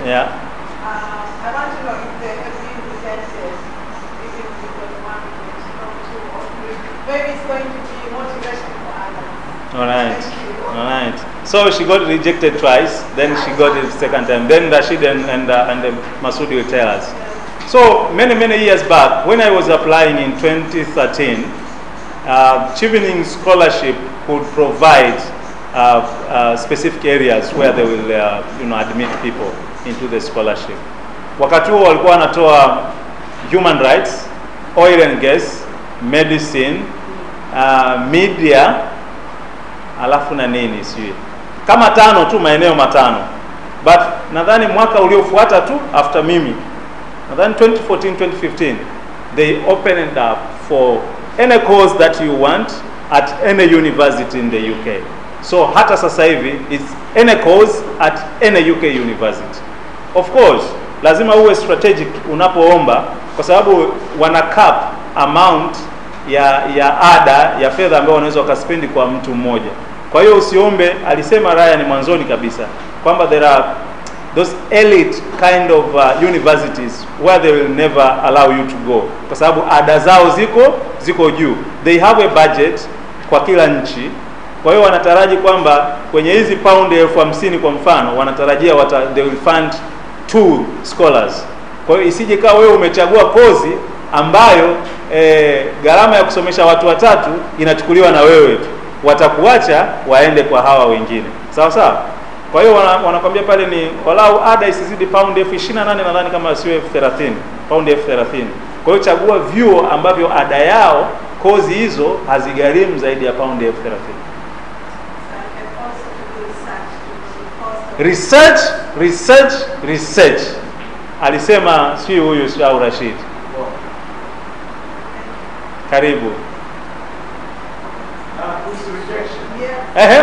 Yeah. I want to know if there have been researches, if it's because 1, 2, or 3. Maybe it's going to be motivation for others. All right. So she got rejected twice, then she got it second time. Then Rashid and Masood will tell us. So many years back, when I was applying in 2013, Chevening Scholarship could provide specific areas where they will admit people into the scholarship. Wakati huo walikuwa wanatoa human rights, oil and gas, medicine, media, alafu na nini sijui. Kama 5 tu, maeneo 5. But nadhani mwaka uliofuata tu after mimi, nadhani 2014 2015, they opened up for any course that you want at any university in the UK. So hata sasa hivi it's any course at any UK university. Of course, lazima uwe strategic unapoomba, kwa sababu wana cap amount ya ada ya fedha ambayo wanaweza wakaspendi kwa mtu mmoja. Kwa hiyo usiombe, alisema Ryan mwanzoni kabisa kwamba there are those elite kind of universities where they will never allow you to go, kwa sababu ada zao ziko juu. They have a budget kwa kila nchi. Kwa hiyo wanataraji kwamba kwenye hizi pound 50,000 kwa mfano, wanatarajia they will fund 2 scholars. Kwa hiyo isije kama wewe umechagua kozi ambayo gharama ya kusomesha watu 3 inachukuliwa na wewe tu, watakuacha waende kwa hawa wengine. Sawa sawa? Kwa hiyo wanakwambia pale ni walau ada isizidi pound 28,000 nadhani, kama sio 30,000, pound 30,000. Kwa hiyo chagua vyuo ambavyo ada yao kozi hizo hazigharimu zaidi ya pound 30,000. Research. Alisema si huyu au Rashid. Karibu.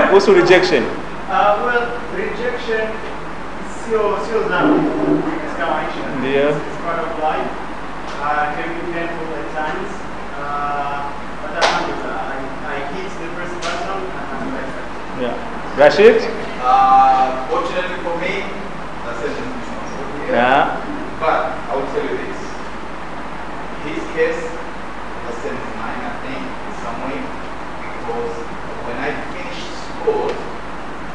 Kuhusu rejection. Well, rejection sio dhambi katika maisha. Ndio. It's part of life. Can be painful at times. But alhamdulillah, I hit the first person and I accept. Yeah. Rashid? Fortunately for me, the sentence is not so clear. Yeah. But I will tell you this. His case, the sentence mine, I think, in some way, because when I finished school,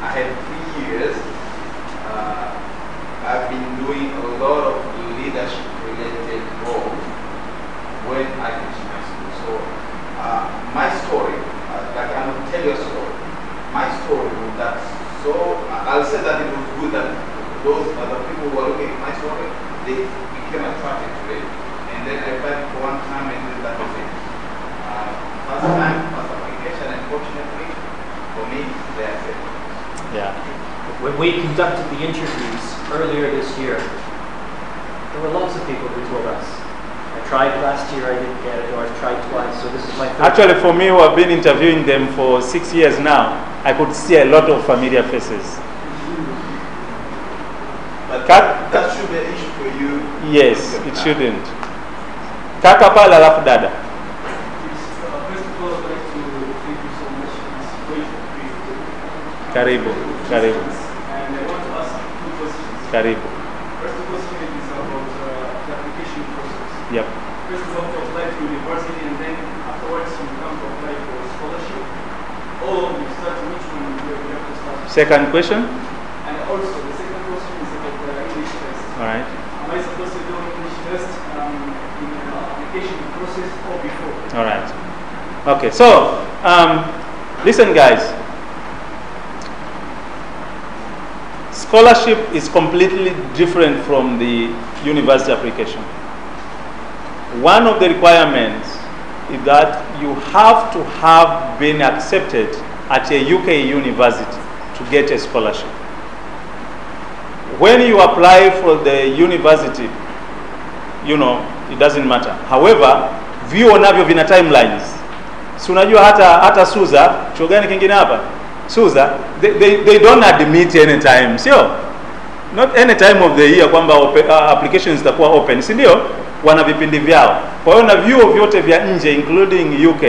I had 3 years. I've been doing a lot of leadership-related roles when I we conducted the interviews earlier this year, there were lots of people who told us, I tried last year, I didn't get it, or I tried twice, so this is my third. Actually, for me, who have been interviewing them for 6 years now, I could see a lot of familiar faces. But that should be an issue for you. Yes, it shouldn't. Kaka pala alafu dada. First of all, I'd like to thank you so much. It's great to be with you. Karibu, karibu, And I want to ask two questions. karibu. First question is about the application process. Yep. First of all, to apply to university, and then afterwards you come to apply for scholarship. Or you start which one you have to start. Second question. And also the second question is about the English test. All right. Am I supposed to do English test in the application process or before? All right. Okay. So, listen, guys. Scholarship is completely different from the university application. One of the requirements is that you have to have been accepted at a UK university to get a scholarship. When you apply for the university, you know, it doesn't matter. However, vyuo navyo vina timelines. Si unajua hata SUZA, chuo gani kingine hapa? SUZA, they don't admit any time, sio? Not any time of the year kwamba applications zitakuwa open, si ndio? Wana vipindi vyao. Kwa hiyo na vyuo vyote vya nje including UK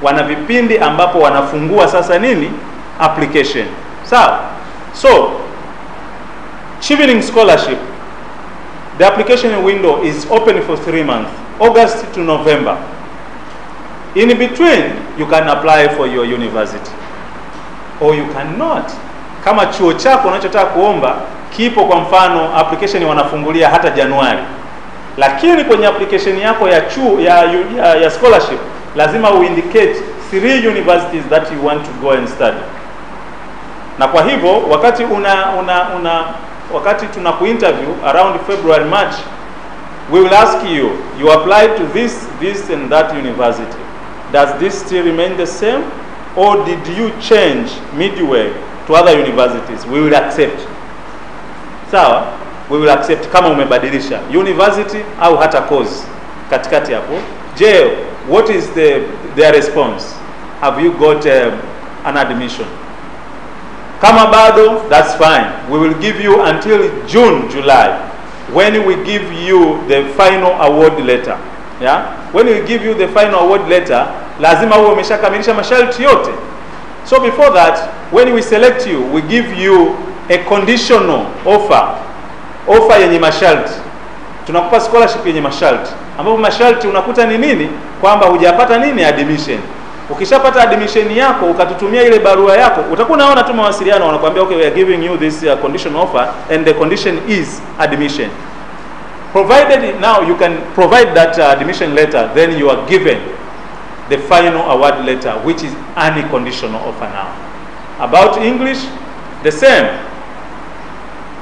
wana vipindi ambapo wanafungua sasa nini? Application. Sawa? So, Chevening scholarship, the application window is open for 3 months, August to November. In between, you can apply for your university. Or you cannot. Kama chuo chako unachotaka kuomba, kipo kwa mfano, application wanafungulia hata Januari. Lakini kwenye application yako ya chuo, ya scholarship, lazima uindicate 3 universities that you want to go and study. Na kwa hivyo, wakati tunakuinterview around February, March, we will ask you, you applied to this and that university. Does this still remain the same? Or did you change midway to other universities? We will accept. Sawa? We will accept kama umebadilisha university au hata course katikati hapo. Je, what is their response? Have you got an admission? Kama bado, that's fine. We will give you until June, July, when we give you the final award letter. Yeah? When we give you the final award letter, lazima uwe umeshakamilisha masharti yote. So before that, when we select you, we give you a conditional offer. Offer yenye masharti. Tunakupa scholarship yenye masharti. Ambapo masharti unakuta ni nini? Kwamba hujapata nini? Admission. Ukishapata admission yako, ukatutumia ile barua yako, utakuwa unaona tu mawasiliano wanakuambia okay, we are giving you this conditional offer and the condition is admission. Provided now you can provide that admission letter, then you are given the final award letter, which is unconditional offer now. About English, the same.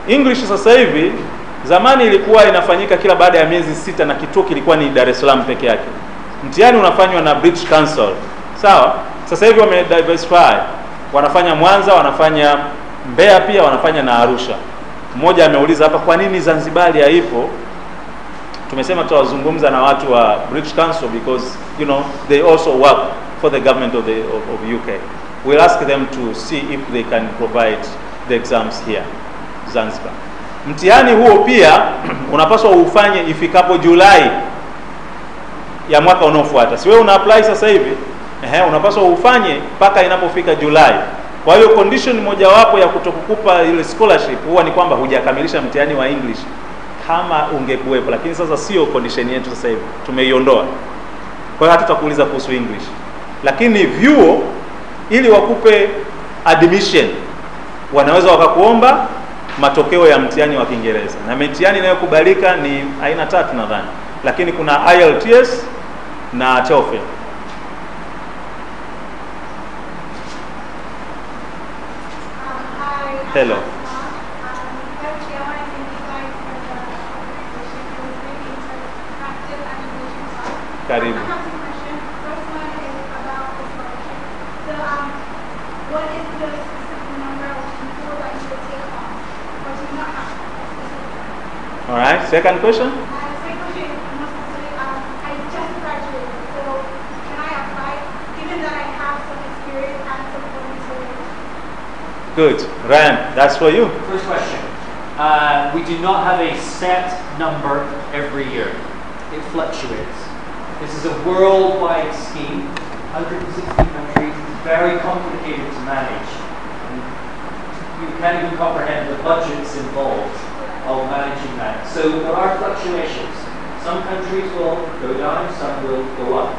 English sasa hivi, zamani ilikuwa inafanyika kila baada ya miezi 6 na kituo kilikuwa ni Dar es Salaam peke yake. Mtihani unafanywa na British Council. Sawa? Sasa hivi wamediversify. Wanafanya Mwanza, wanafanya Mbeya pia, wanafanya na Arusha. Mmoja ameuliza hapa kwa nini Zanzibar haipo? Tumesema tutawazungumza na watu wa British Council because you know they also work for the government of UK. We'll ask them to see if they can provide the exams here Zanzibar. Mtihani huo pia unapaswa ufanye ifikapo Julai ya mwaka unaofuata. Si wewe una apply sasa hivi, unapaswa ufanye mpaka inapofika Julai. Kwa hiyo condition mojawapo ya kutokukupa ile scholarship huwa ni kwamba hujakamilisha mtihani wa English kama ungekuwepo, lakini sasa sio condition yetu sasa hivi. Tumeiondoa. Kwa hiyo hatutakuuliza kuhusu English. Lakini vyuo ili wakupe admission wanaweza wakakuomba matokeo ya mtihani wa Kiingereza. Na mitihani inayokubalika ni aina 3 nadhani. Lakini kuna IELTS na TOEFL. Hello. Karibu. What is the specific number of people that you would take on? Second question? Second question is most specifically, I just graduated, so can I apply, given that I have some experience and some experience? Good. Ryan, that's for you. First question. We do not have a set number every year. It fluctuates. This is a worldwide scheme, 160 countries. It's very complicated to manage. You can't even comprehend the budgets involved of managing that. So there are fluctuations. Some countries will go down, some will go up.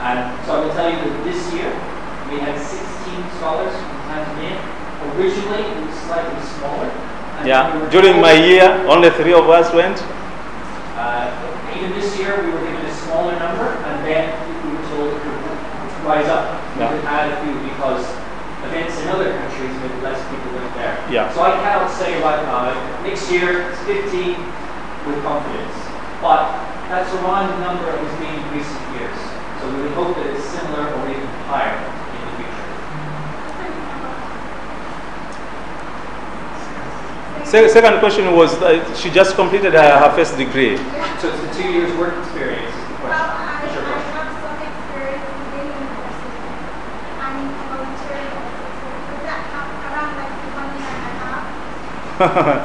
And so I will tell you that this year we had 16 scholars from Tanzania. Originally it was slightly smaller. Yeah, during my year, only 3 of us went. Even this year we were given a smaller number, and then we were told it would rise up. We could add a few because events in other countries maybe less people went there. Yeah. So I cannot say right now, next year it's 15 with confidence. But that's around the number it was being in recent years. So we would hope that it's similar or even higher in the future. Second question was, she just completed her first degree. So it's the 2 years work experience is the question. Well, I have some experience within university. I'm volunteering. Does that count around like 1 year and a half?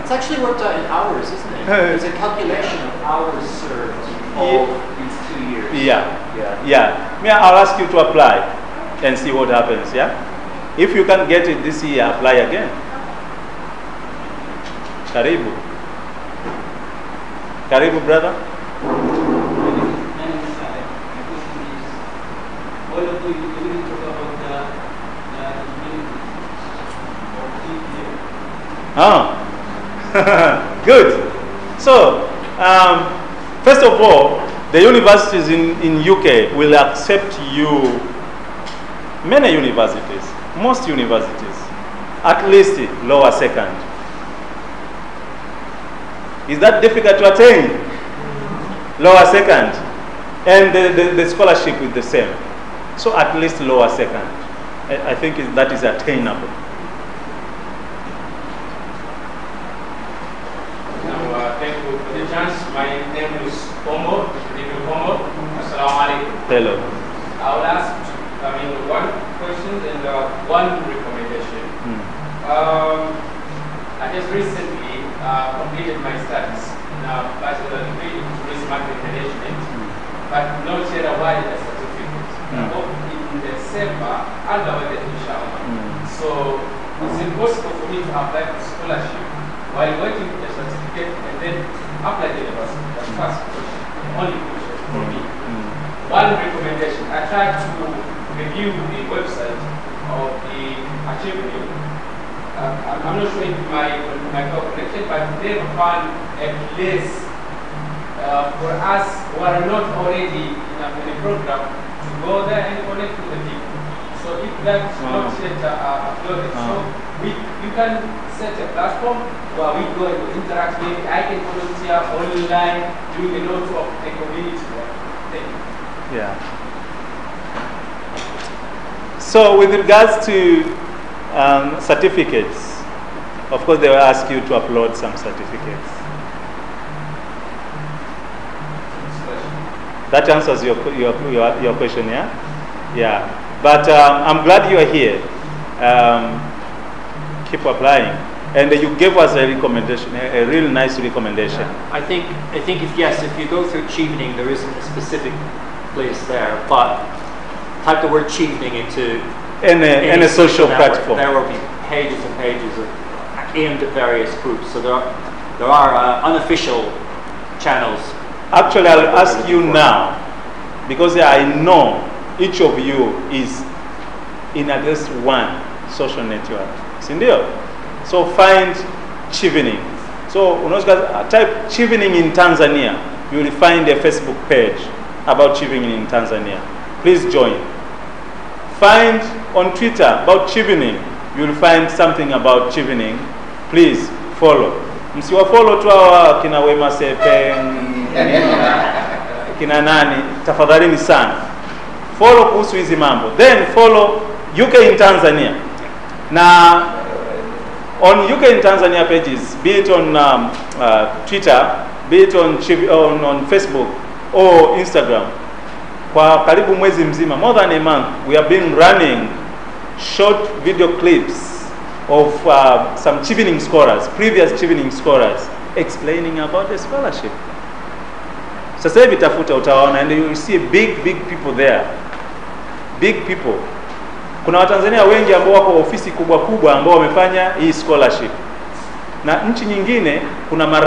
It's actually worked out in hours, isn't it? There's a calculation of hours served all these 2 years. Yeah. I'll ask you to apply and see what happens, yeah? If you can get it this year, apply again. Karibu. Karibu, brother. Good. So, first of all, the universities in UK will accept you. Many universities, most universities, at least lower second. Is that difficult to attain? Lower second. And the scholarship is the same. So at least lower second. I think that is attainable. Thank you for the chance. My name is Kuomba. Assalamu alaikum. Hello. I will ask one question and one recommendation. I just recently completed my studies in a bachelor degree in tourism marketing management, but not yet awarded a certificate. I hope in December I'll award it, inshallah. So is it possible for me to apply for scholarship while waiting for the certificate and then apply to the university? That's the first question, the only question for me. One recommendation, I tried to review the website of the achievement. I'm not sure if my calculation, but they found a place for us who are not already in the program to go there and connect to the people. So if that's not yet uploaded, so you can set a platform where we go and interact with. I can volunteer online, doing a lot of the community work. Thank you. Yeah. So with regards to certificates, of course they will ask you to upload some certificates. That answers your question, yeah? Yeah. But I'm glad you are here. Keep applying. And you gave us a recommendation, a real nice recommendation. Yeah. I think if you go through Chevening, there isn't a specific place there, but type the word Chevening into any social platform. There will be pages and pages aimed at various groups. So there are unofficial channels. Actually, I'll ask you now, because I know each of you is in at least one social network. Sindio? So find Chevening. So type Chevening in Tanzania. You will find a Facebook page about Chevening in Tanzania. Please join. Find on Twitter about Chevening. You will find something about Chevening. Please follow. Msiwa follow tu hawa kina Wema Sepe, kina nani, tafadhalini sana. Follow kuhusu hizi mambo. Then follow UK in Tanzania. Now, on UK in Tanzania pages, be it on Twitter, be it on Facebook or Instagram, kwa karibu mwezi mzima, more than a month, we have been running short video clips of some chevening scholars, previous chevening scholars, explaining about the scholarship. Sasa hivi tafuta utaona, and you will see big people there. Big people. Kuna Watanzania wengi ambao wako ofisi kubwa kubwa ambao wamefanya hii scholarship. Na nchi nyingine kuna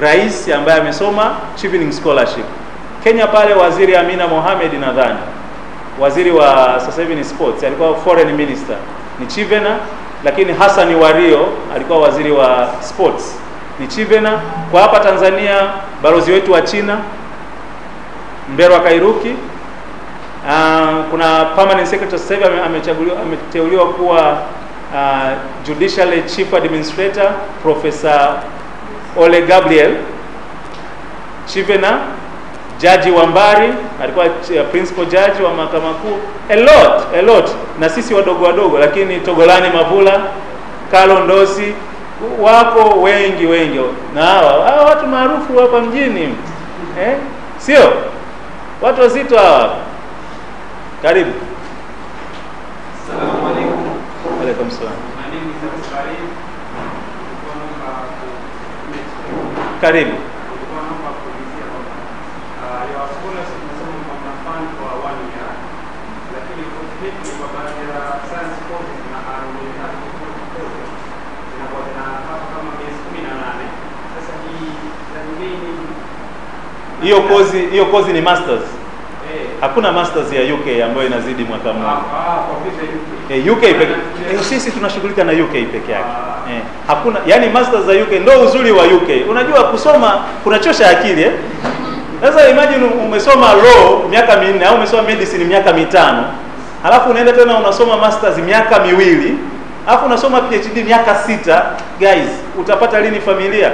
rais ambaye amesoma chevening scholarship. Kenya pale Waziri Amina Mohamed nadhani, waziri wa sasa hivi ni sports, alikuwa foreign minister, ni chevener. Lakini Hassan Wario alikuwa waziri wa sports, ni chevener. Kwa hapa Tanzania balozi wetu wa China Mberwa Kairuki, kuna permanent secretary sasa hivi ameteuliwa kuwa judicial chief administrator, Professor Ole Gabriel chevener. Jaji Wambari alikuwa principal judge wa mahakama kuu. A lot. Na sisi wadogo, lakini Togolani Mavula, Carlo Ndosi, wako wengi. Na hawa watu maarufu hapa mjini. Sio? Watu wazito hawa. Karibu. Assalamu alaikum. Wa alaikum salam. My name is Karim. Karibu. Your scholarship Masomo mnafanya kwa 1 year, lakini conflict kwa baadhi ya science courses na zinakuwa zinapata kama miezi 18. Sasa hiyo kozi ni masters. Hakuna masters ya UK ambayo inazidi mwaka mmoja. UK pekee. Sisi tunashughulika na UK peke yake. Hakuna, yani masters za UK ndio uzuri wa UK. Unajua kusoma kunachosha akili Sasa imagine umesoma law miaka 4 au umesoma medicine miaka 5, halafu unaenda tena unasoma masters miaka 2, halafu unasoma PhD miaka 6. Guys, utapata lini familia?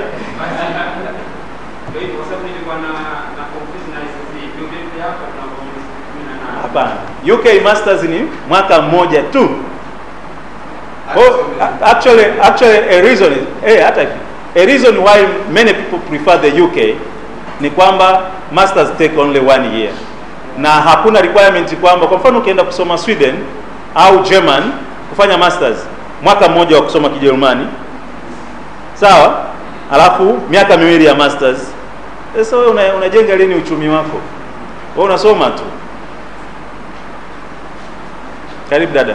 Hapana. UK masters ni mwaka mmoja tu. Actually a reason why many people prefer the UK ni kwamba masters take only 1 year. Na hakuna requirement kwamba kwa mfano ukienda kusoma Sweden au German kufanya masters, mwaka mmoja wa kusoma Kijerumani. Sawa? Alafu miaka 2 ya masters. Sasa wewe unajenga lini uchumi wako? Wewe unasoma tu. Karibu dada.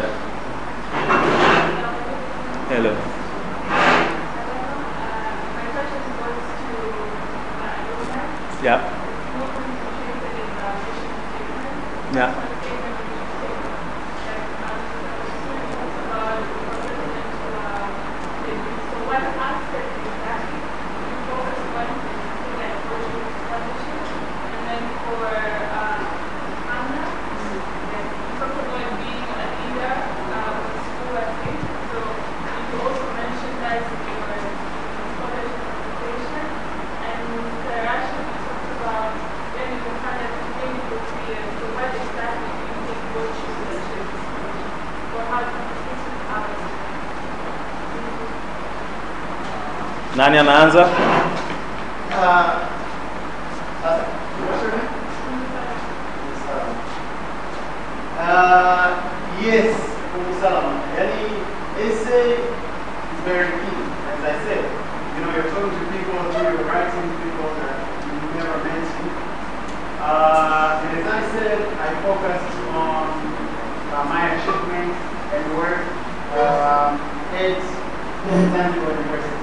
Hello. Yeah. Yeah. Nani anaanza? Yes, Salama. Essay is very key. As I said, you're talking to people, you're writing to people that you never met. And as I said, I focused on my achievements and work at Zanzibar University.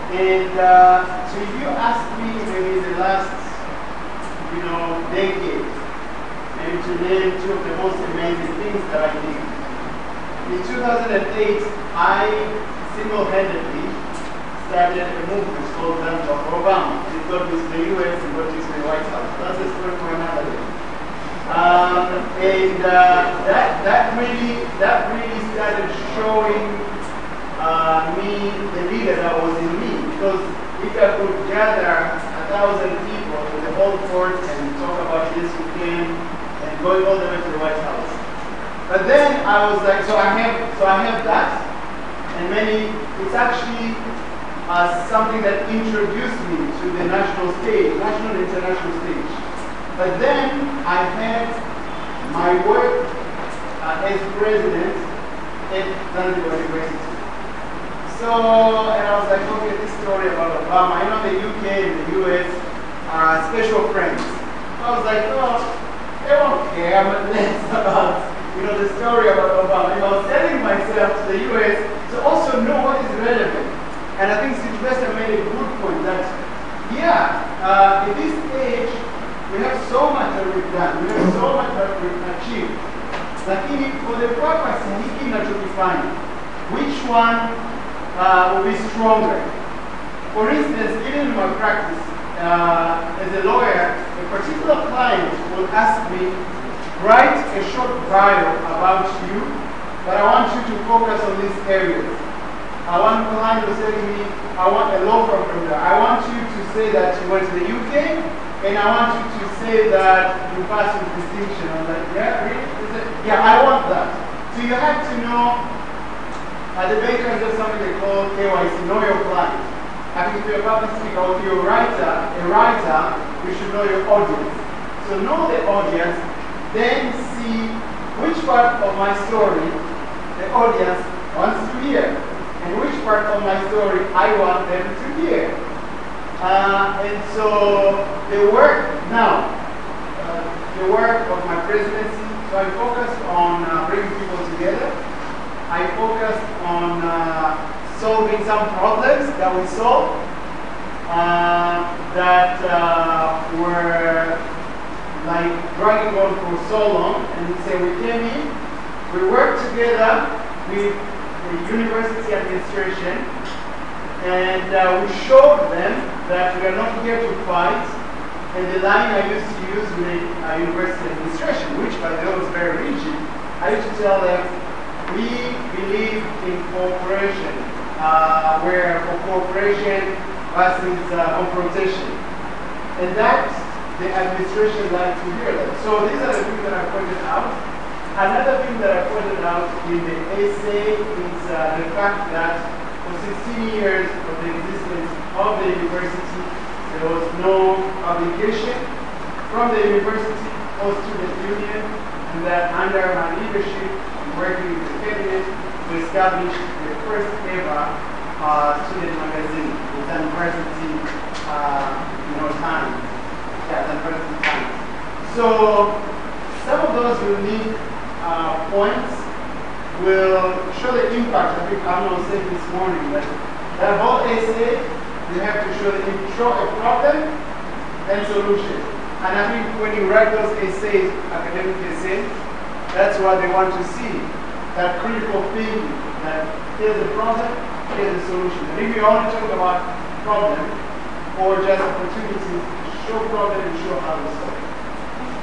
And so if you ask me maybe the last, decade, maybe to name 2 of the most amazing things that I did. In 2008, I single-handedly started a movement called Zanzibar for Obama. It got to the US and got to the White House. That's a story for another day. And that really started showing me the leader that was in me, because if I could gather 1,000 people in the whole court and talk about this weekend and going all the way to the White House. But then I was like, so I have that, and it's actually as something that introduced me to the national stage, national and international stage. But then I had my work as president at Zanzibar University. So, and I was like, okay, this story about Obama, I know the UK and the US are special friends. I was like, oh, they won't care much less about, the story about Obama. And I was telling myself to the US to also know what is relevant. And I think Sylvester made a good point that, at this stage, we have so much that we've done. We have so much that we've achieved. Lakini for the purpose hiki ninachokifanya, which one will be stronger? For instance, even in my practice as a lawyer, a particular client will ask me, write a short bio about you, but I want you to focus on these areas. One client was telling me, I want a law firm from there. I want you to say that you went to the UK, and I want you to say that you passed with distinction. I was like, yeah, really? Yeah, I want that. So you have to know, the bankers have something they call KYC, know your client. I think if you're a public speaker or if you're a writer, you should know your audience. So know the audience, then see which part of my story the audience wants to hear, and which part of my story I want them to hear. And so the work now, the work of my presidency, so I focused on bringing people together. I focused on solving some problems that we solved that were like dragging on for so long. And so we came in, we worked together with the university administration, and we showed them that we are not here to fight. And the line I used to use with the university administration, which by the way was very rigid, I used to tell them, we believe in cooperation, where for cooperation versus confrontation. And that the administration liked to hear that. So these are the things that I pointed out. Another thing that I pointed out in the essay is the fact that for 16 years of the existence of the university, there was no obligation from the university or student union, and that under my leadership, working with the cabinet, to establish the first ever student magazine, the University Times. Yeah, the University Times. So some of those unique points will show the impact. I think Arnold said this morning that that whole essay, you have to show a problem and solution. And I think when you write those essays, academic essays, that's what they want to see. That critical thinking, that here's the problem, here's the solution. And if you only talk about problem or just opportunities, show problem and show how to solve it.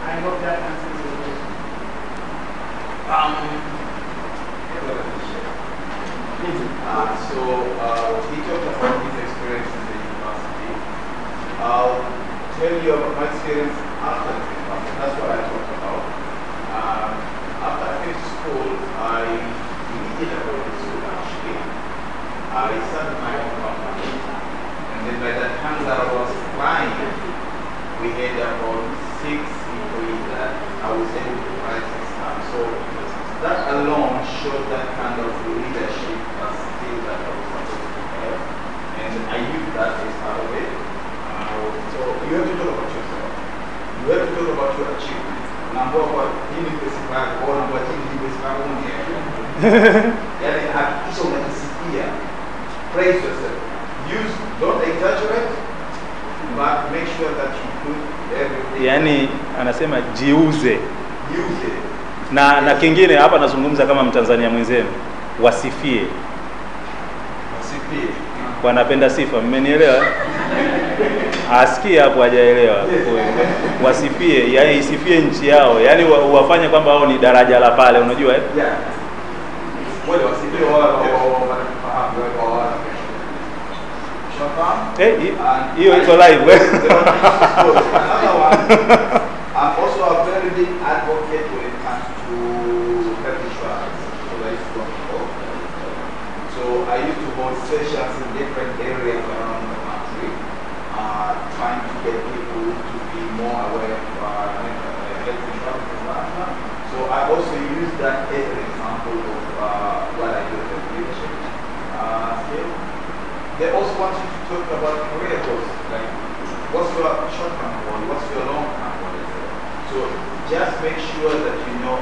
I hope that answers your question. He talked about his experience in the university. I'll tell you about my experience after the university. That's what I talked about. After I finished school, I immediately went to school actually. I started my own company. And then by the time that I was flying, we had about 6 employees that I was able to write this time. So that alone showed that kind of leadership skill that I was supposed to have. And I used that as part of it. So you have to talk about yourself. You have to talk about your achievements. Number one, hii specified or number two, specified on here. Yani hakikisha unajisikia. Praise yourself. Don't exaggerate, but make sure that you put everything. Yani anasema jiuze. Na kingine hapa nazungumza kama Mtanzania mwenzenu, wasifie. Wanapenda sifa, mmenielewa? Asikie hapo hajaelewa. Wasifie, yani isifie nchi yao, yani wafanye kwamba wao ni daraja la pale, unajua eh? Yeah. Wale wasifie wao wanafahamu wao. Hiyo iko live. Another one, I'm also a very big advocate when it comes to health insurance. So So I used to hold sessions in different areas around the country, trying to get people to be more aware of health insurance. So I also use that as an example of what I do as leadership. They also want you to talk about career goals, like what's your short-term goal, what's your long-term goal. So just make sure that you know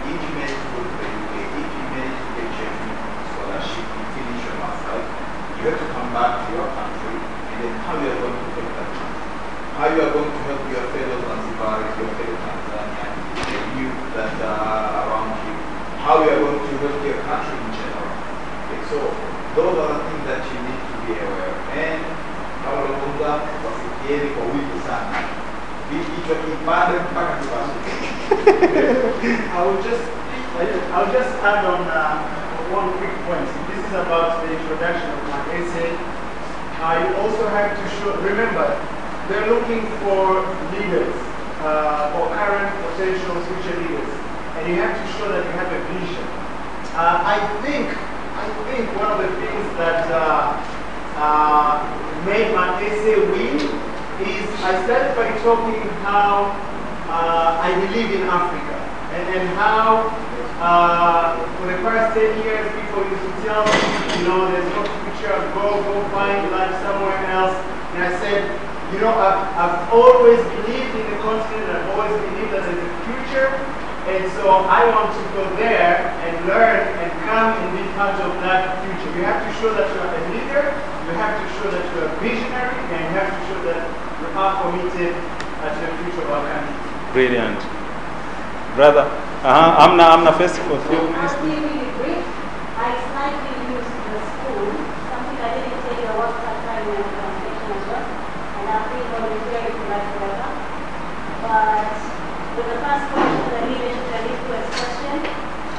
if you manage to go to the UK, if you manage to get German scholarship, you finish your master's, you have to come back to your country, and then how you are going to help that country. How you are going to help your fellow Zanzibaris, your fellow Tanzanians, the youth that are around you. How you are going to help your country in general. Okay, so those are the things that you need to be aware of. And kama unakumbuka wasikieni kwa wingi sana. Kichwa kipande mpaka kipasuke. I'll just add on one quick point. This is about the introduction of my essay. You also have to show, remember, they're looking for leaders, or current potential future leaders. And you have to show that you have a vision. I think one of the things that made my essay win is I started by talking how I believe in Africa and how for the past 10 years people used to tell me, you know, there's no future, go find life somewhere else. And I said, you know, I've always believed in the continent, I've always believed that there's a future, and so I want to go there and learn and come and be part of that future. You have to show that you are a leader, you have to show that you are visionary, and you have to show that you are committed to the future of our country. Brilliant. Brother, I'm not first for a few minutes. I'll be really brief. I slightly used the school, something I didn't take a work part-time in translation as well, and I've been volunteering for that forever. But with the first question, the leadership and influence question,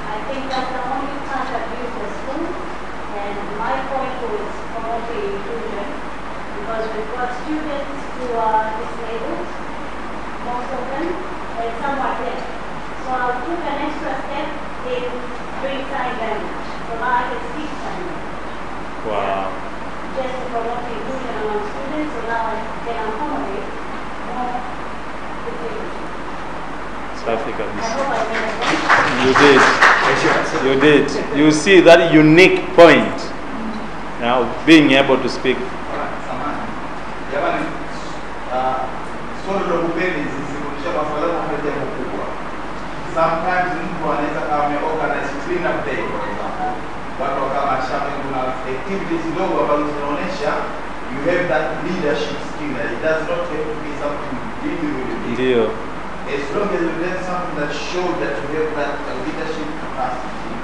I think that's the only time I've used the school, and my point was promoting inclusion, because we've got students who are disabled, most of them, and some are deaf. So I took an extra step in doing sign language, so now I can speak sign language. Wow. Just to promote inclusion among students, so now I can accommodate more disabled. South Africa. I hope I made a point. You did. You did. You see that unique point. Now, being able to speak. Sometimes mtu anaweza kama organize clean up day, for example. Watu kama shopping kuna activities ndogo ambazo zinaonyesha you have that leadership skill. It does not have to be something really big. Ndio. As long as you learn something that shows that you have that leadership capacity,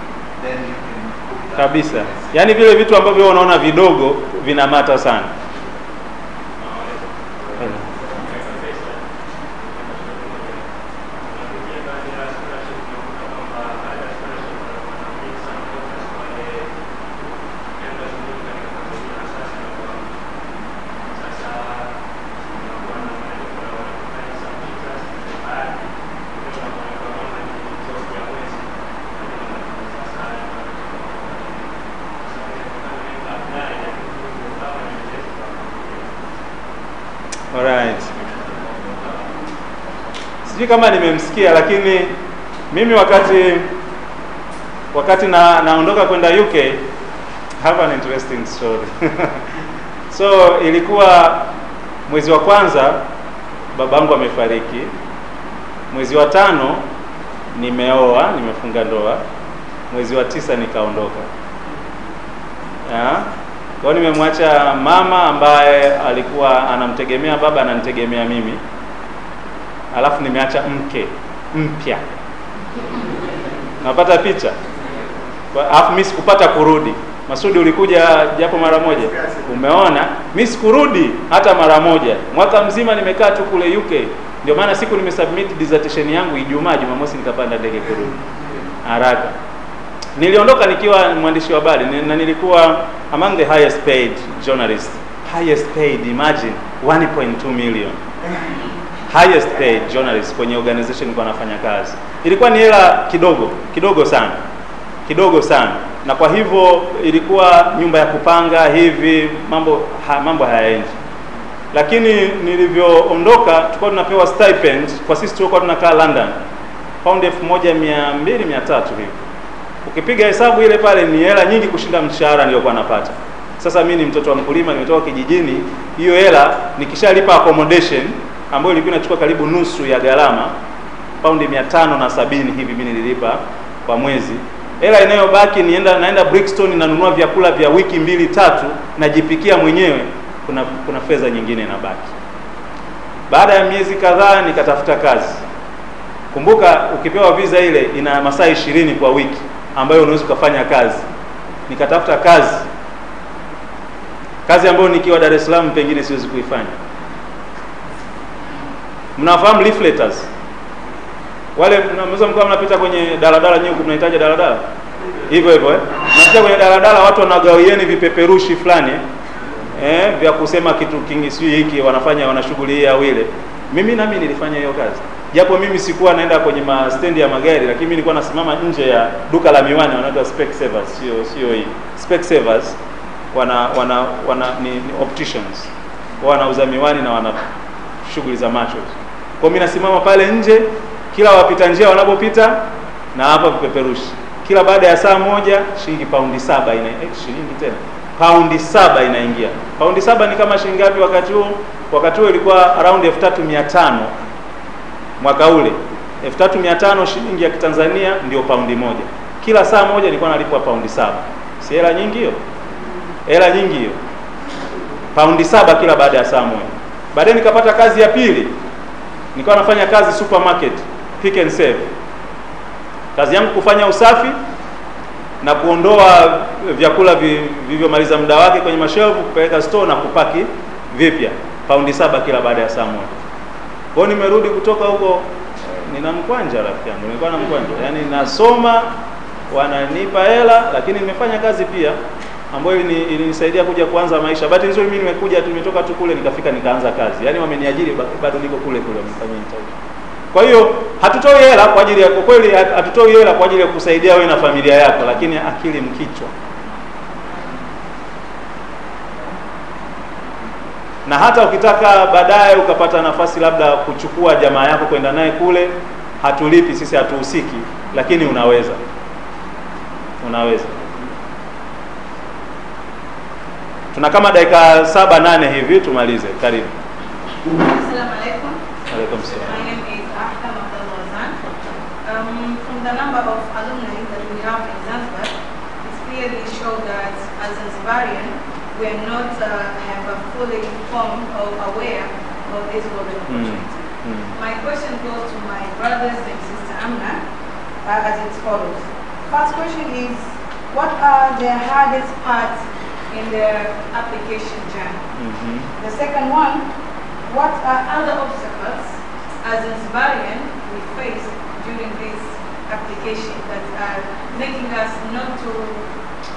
then you can put that Kabisa. Yaani vile vitu ambavyo unaona vidogo vinamata sana. Alright. Sijui kama nimemsikia, lakini mimi wakati naondoka kwenda UK, have an interesting story. So ilikuwa mwezi wa kwanza babangu amefariki. Mwezi wa 5 nimeoa, nimefunga ndoa. Mwezi wa 9 nikaondoka. Kwa nimemwacha mama ambaye alikuwa anamtegemea baba, ananitegemea mimi. Alafu nimeacha mke mpya. Napata picha. Alafu mimi sikupata kurudi. Masudi ulikuja japo mara moja. Umeona? Mimi sikurudi hata mara moja. Mwaka mzima nimekaa tu kule UK. Ndio maana siku nimesubmit dissertation yangu Ijumaa, Jumamosi nikapanda ndege kurudi. Haraka. Niliondoka nikiwa mwandishi wa habari na nilikuwa among the highest paid journalists. Highest paid, imagine 1.2 million. Highest paid journalist kwenye organization kwa nafanya kazi. Ilikuwa ni hela kidogo sana. Kidogo sana. na kwa hivyo ilikuwa nyumba ya kupanga hivi, mambo hayaendi. Lakini nilivyoondoka tulikuwa tunapewa stipend, kwa sisi tulikuwa tunakaa London, pound 1200-1300 hivi. Ukipiga hesabu ile pale ni hela nyingi kushinda mshahara niliokuwa napata. Sasa mimi ni mtoto wa mkulima, nimetoka kijijini, hiyo hela nikishalipa accommodation ambayo ilikuwa inachukua karibu nusu ya gharama, pound 570 hivi mimi nililipa kwa mwezi. Hela inayobaki naenda Brixton nanunua vyakula vya wiki 2-3 najipikia mwenyewe, kuna fedha nyingine inabaki. Baada ya miezi kadhaa nikatafuta kazi. Kumbuka ukipewa visa ile ina masaa 20 kwa wiki ambayo unaweza kufanya kazi. Nikatafuta kazi ambayo nikiwa Dar es Salaam pengine siwezi kuifanya. Mnafahamu leafleters? Wale mnaweza mkao mnapita kwenye daladala nyingi, mnahitaji daladala. Hivyo mnapita kwenye daladala, watu wanagawieni vipeperushi fulani vya kusema kitu kingi sio hiki wana shughuli hii au ile. Mimi nilifanya hiyo kazi. Japo mimi sikuwa naenda kwenye stendi ya magari, lakini mimi nilikuwa nasimama nje ya duka la miwani wanaitwa spec savers, sio hii. Spec savers ni opticians. Wanauza miwani na wana shughuli za macho. Kwa mimi nasimama pale nje, kila wapita njia wanapopita na hapa vipeperushi. Kila baada ya saa moja shilingi paundi 7 shilingi tena. Paundi 7 inaingia. Paundi 7 ni kama shilingi ngapi wakati huo? Wakati huo ilikuwa around 3500 mwaka ule. 3500 shilingi ya Kitanzania ndio paundi moja. Kila saa moja nilikuwa nalipwa paundi 7. Si hela nyingi hiyo? Hela nyingi hiyo. Paundi 7 kila baada ya saa moja. Baadaye nikapata kazi ya pili. Nilikuwa nafanya kazi supermarket, pick and save. Kazi yangu kufanya usafi na kuondoa vyakula vilivyomaliza muda wake kwenye mashelfu, kupeleka store na kupaki vipya. Paundi 7 kila baada ya saa moja. Kwa hiyo nimerudi kutoka huko, nina mkwanja rafiki yangu, nilikuwa na mkwanja. Yaani nasoma, wananipa hela, lakini nimefanya kazi pia ambayo ilinisaidia kuja kuanza maisha. Bahati nzuri mimi nimetoka tu kule nikafika nikaanza kazi. Yaani wameniajiri bado niko kule wamenifanyia interview. Kwa hiyo hatutoi hela kwa ajili ya kweli, hatutoi hela kwa ajili ya kusaidia wewe na familia yako, lakini akili mkichwa. Na hata ukitaka baadaye ukapata nafasi labda kuchukua jamaa yako kwenda naye kule, hatulipi sisi, hatuhusiki, lakini unaweza. Tuna kama dakika 7-8 hivi tumalize. Karibu. Assalamu alaikum. Alaikum salam. My name is Ahkam Abdulwazan. From the number of alumni that we have in Zanzibar, it's clearly shown that as Zanzibarian, we are not fully informed or aware of this golden opportunity. My question goes to my brothers and sister Amna as it follows. First question is, what are the hardest parts in the application journey? The second one, what are other obstacles as Zanzibarian we face during this application that are making us not to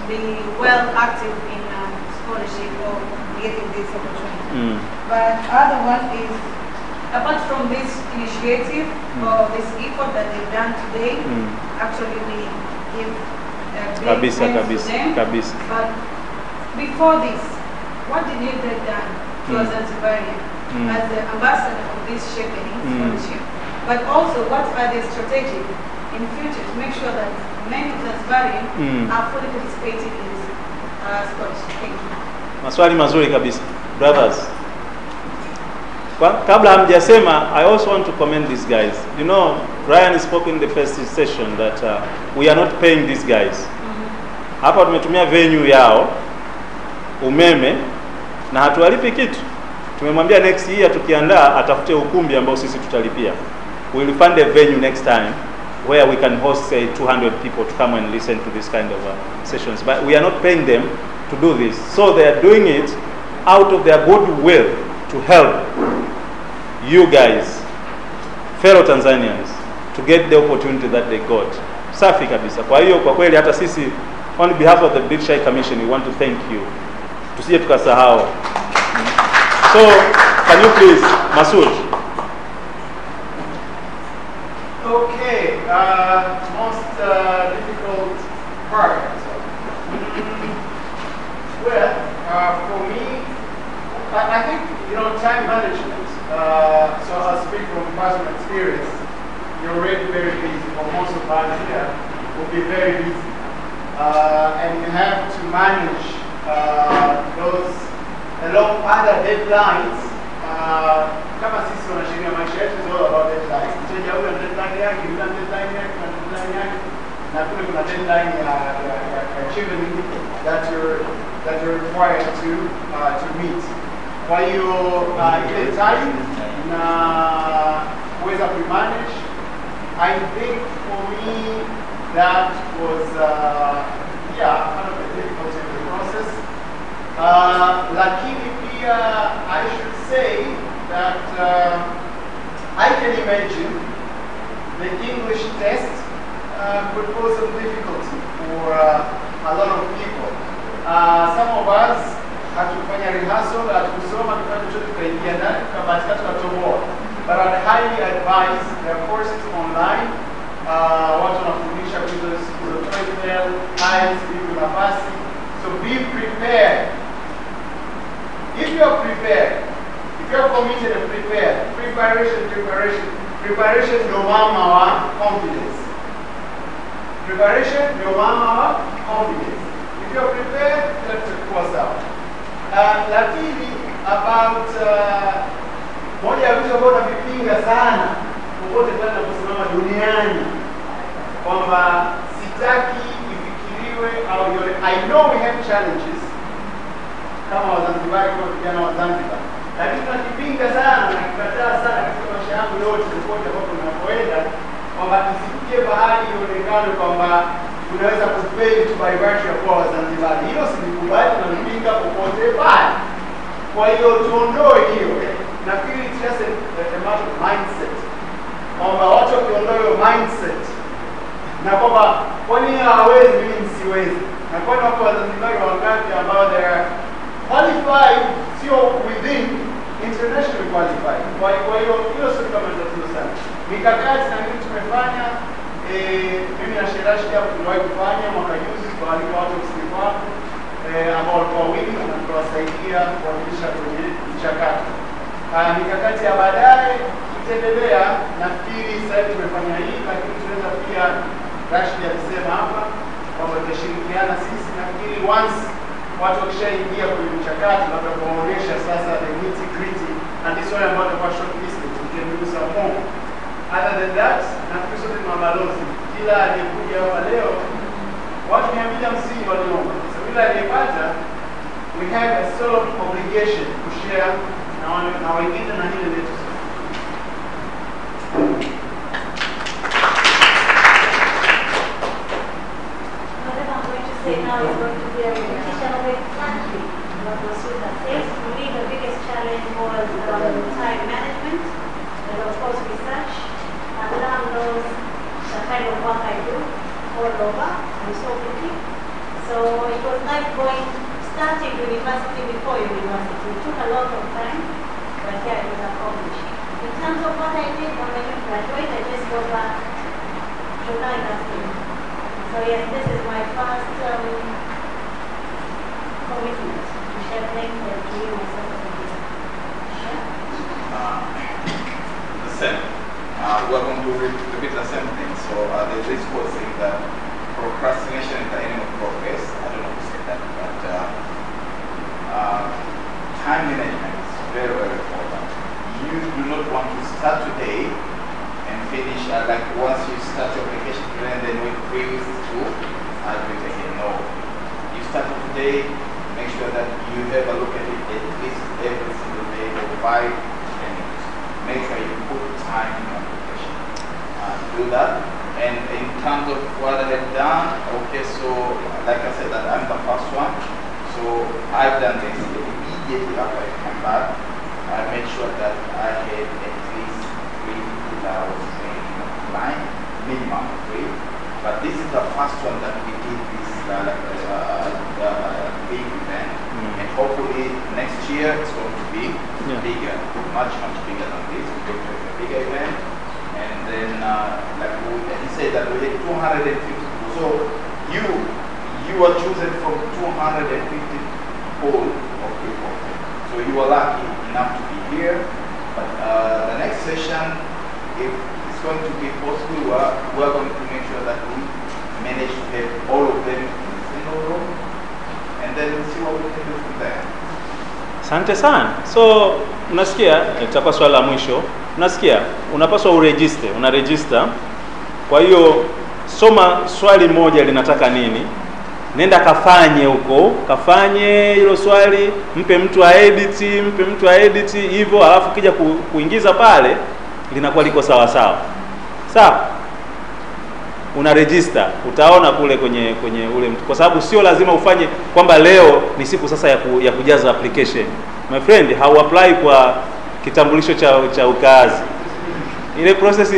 be well active in scholarship or getting this opportunity? But other one is, apart from this initiative or this effort that they've done today, actually we give a big thanks to them. But before this, what did you have done to us as Zanzibarian as the ambassador of this shaping scholarship? But also, what are the strategies in future to make sure that many Zanzibarian are fully participating in this scholarship? Thank you. Maswali mazuri kabisa. Brothers, kabla hamjasema, I also want to commend these guys. You know, Ryan spoke in the first session that we are not paying these guys. Hapa tumetumia venue yao, umeme, na hatuwalipi kitu. Tumemwambia next year tukiandaa atafute ukumbi ambao sisi tutalipia. We will fund a venue next time where we can host say 200 people to come and listen to this kind of sessions. But we are not paying them to do this. So they are doing it out of their goodwill to help you guys, fellow Tanzanians, to get the opportunity that they got. Safi kabisa. Kwa hiyo kwa kweli hata sisi on behalf of the Big Shy Commission we want to thank you. Tusije tukasahau. So can you please, Masood? Okay, most difficult part For me, I think, time management. So I'll speak from personal experience. You're already very busy, or most of us here will be very busy. And you have to manage those along other deadlines. Kama sisi wanasheria, maisha yetu is all about deadlines. Mteja huyu ana deadline yake, yule ana deadline yake, ana deadline yake, na kule kuna deadline ya achievement that you're required to meet. Kwa hiyo ile time na kuweza kumanage, I think for me that was kind of a difficult in the process. Lakini pia I should say that I can imagine the English test could cause some difficulty for a lot of people. Some of us hatukufanya rehearsal, hatukusoma, tukafanya chochote, tukaingia ndani, tukabahatika tukatoboa. But I'd highly advise there are courses online. Watu wanafundisha hizo TOEFL, IELTS, hivyo nafasi. So be prepared. If you are prepared, if you are committed and prepared, preparation ndio mama wa confidence. Preparation ndio mama wa confidence. If you are prepared, that's a course out. La pili, about moja ya vitu ambavyo navipinga sana popote pale naposimama duniani, kwamba sitaki ifikiriwe au yole. I know we have challenges kama Wazanzibari, kama vijana wa Zanzibar, lakini tunakipinga sana na kikataa sana katika maisha yangu yote popote ambapo ninapoenda, kwamba isifike bahali ionekane kwamba unaweza kufeli tu by virtue ya kuwa Wazanzibari. Hilo silikubali na nipinga popote pale. Kwa hiyo tuondoe hiyo. Nafikiri it's just a matter of mindset. Kwamba watu wakiondoa hiyo mindset na kwamba kwani hawezi mimi nisiwezi. Na kwani wako Wazanzibari wangapi ambao they are qualified, sio within, internationally qualified. Kwa hiyo hilo sio kama tatizo sana. Mikakati na nini tumefanya, mimi na Sherashi hapo tuliwahi kufanya mwaka juzi kwa watu msikifahamu ambao walikuwa wingi na tuwasaidia kuwakilisha kwenye mchakato. Mikakati ya baadaye tutaendelea. Nafikiri sasa hivi tumefanya hii, lakini tunaweza pia, Rashid alisema hapa kwamba tutashirikiana sisi. Nafikiri once watu wakishaingia kwenye mchakato, labda kuwaonyesha sasa the nitty gritty and this one about the short listed, we can do some more. Other than that, nafikiri sote ni mabalozi. Kila aliyekuja hapa leo, watu 250 waliomba. So kila aliyepata, we have a sort of obligation to share na wengine na hili letu. Whatever I'm going to say now is going to be a repetition of exactly what Masomo says. For me, the biggest challenge was time management and of course research. And learn those the kind of work I do all over and so quickly. So it was like starting university before university. It took a lot of time, but yeah, it was accomplished. In terms of what I did when I graduated, I just got back to industry. So yes, this is my first commitment to shepherding and doing myself as a business. The same. We're going to repeat the same thing. So there's this quote saying that procrastination is the enemy of progress. I don't know who said that, but time management is very, very important. You do not want to start today and finish like once you start your vacation plan, then wait 3 weeks to start it again. No. You start today, make sure that you have a look at it at least every single day for 5 minutes. Make sure you put time in your vacation. Do that. And in terms of what I have done, okay, so like I said, that I'm the first one. So I've done this immediately after I came back. I made sure that I had at least 3 hours line, minimum 3. But this is the first one that we did this big event. And hopefully next year it's going to be bigger, much bigger than this. We're going to have a bigger event. And then, like he said that we had 250 people. So you are chosen from 250 people of people. So you are lucky enough to be here. But the next session, if it's going to be possible, we're going to make sure that we manage to have all of them in a single room, and then we'll see what we can do from there. Asante sana. So unasikia, itakuwa swali la mwisho. Unasikia, unapaswa unaregister. Kwa hiyo soma swali moja linataka nini, nenda kafanye huko, kafanye hilo swali, mpe mtu edit hivyo, alafu kija kuingiza pale linakuwa liko sawa sawa. Sawa? Una register, utaona kule kwenye ule mtu, kwa sababu sio lazima ufanye kwamba leo ni siku sasa ya kujaza application. My friend, how apply kwa kitambulisho cha ukaazi. Ile process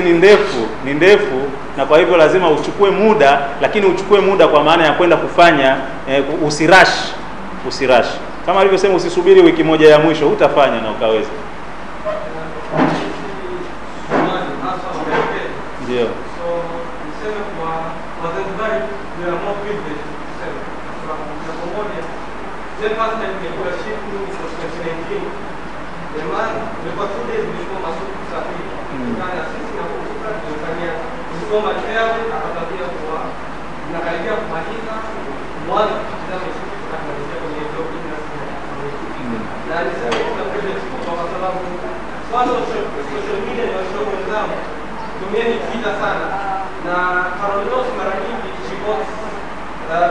ni ndefu na kwa hivyo lazima uchukue muda, lakini uchukue muda kwa maana ya kwenda kufanya, usirash. Kama alivyosema, usisubiri wiki moja ya mwisho, utafanya na ukaweza. Ndio. So niseme kwa Wazanzibari we are more privileged kusema kwa sababu kuna pamoja the first time nilikuwa ship was 2019. Jamani, nilikuwa 2 days before Masomo kusafiri. Kana sisi na kutoka Tanzania kusoma travel akatabia kwa nakaribia kumaliza mwanzo kutazama siku tunakamalizia kwenye job industry. Na niseme kuna privilege kwa sababu kwanza social media ni washauri wenzangu tumieni Twitter sana, na Carlos mara nyingi she posts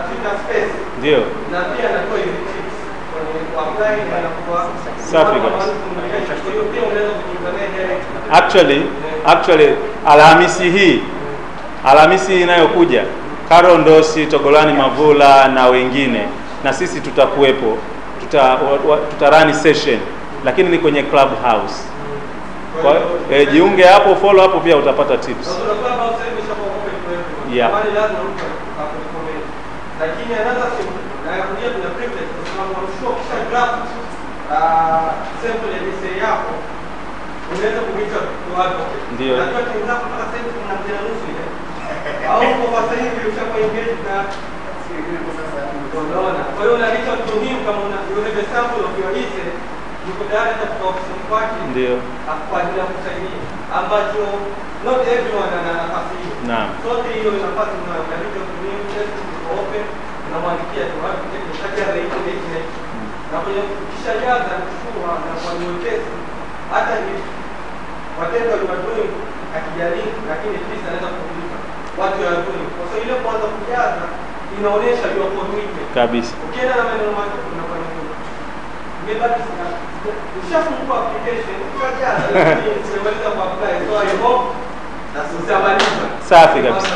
Twitter space. Ndio. Na pia anatoa hizi tips kwenye apply na anakuwa safi kabisa. Hiyo pia unaweza kujiunga direct. Actually Alhamisi hii inayokuja Karo Ndosi, Togolani Mavula na wengine na sisi tutakuwepo, tutarani session, lakini ni kwenye Clubhouse. Kwa jiunge hapo, follow hapo, pia utapata tips. Yeah. Lakini another thing, na kuja kuna privilege kwa sababu unashua kisha draft sample ya essay yako unaweza kuita kwa advocate. Ndio. Na kwa kitu zako mpaka sasa kuna mtena nusu ile. Au kwa sasa hivi ushakuwa engaged na unaona. Kwa hiyo unaleta mtu muhimu kama una ile sample of your essay, yuko tayari kwa ofisini kwake. Ndio. Kwa ajili ya kusaidia ambacho not everyone ana nafasi hiyo. Naam. Sote hiyo nafasi tunayo, na hiyo tunayo open na mwandikia tu hapo teknolojia ya internet. Na kwa hiyo kisha jaza kuchukua na kwa nyepesi hata ni whatever you are doing akijaribu, lakini pia anaweza kuuliza what you are doing. Kwa sababu ile kwanza kujaza inaonyesha you are committed kabisa. Ukienda na maneno yako unafanya nini? Nimebaki ushafungua application ukajaza, lakini siwezi kuapply. So I hope utamaliza. Safi kabisa.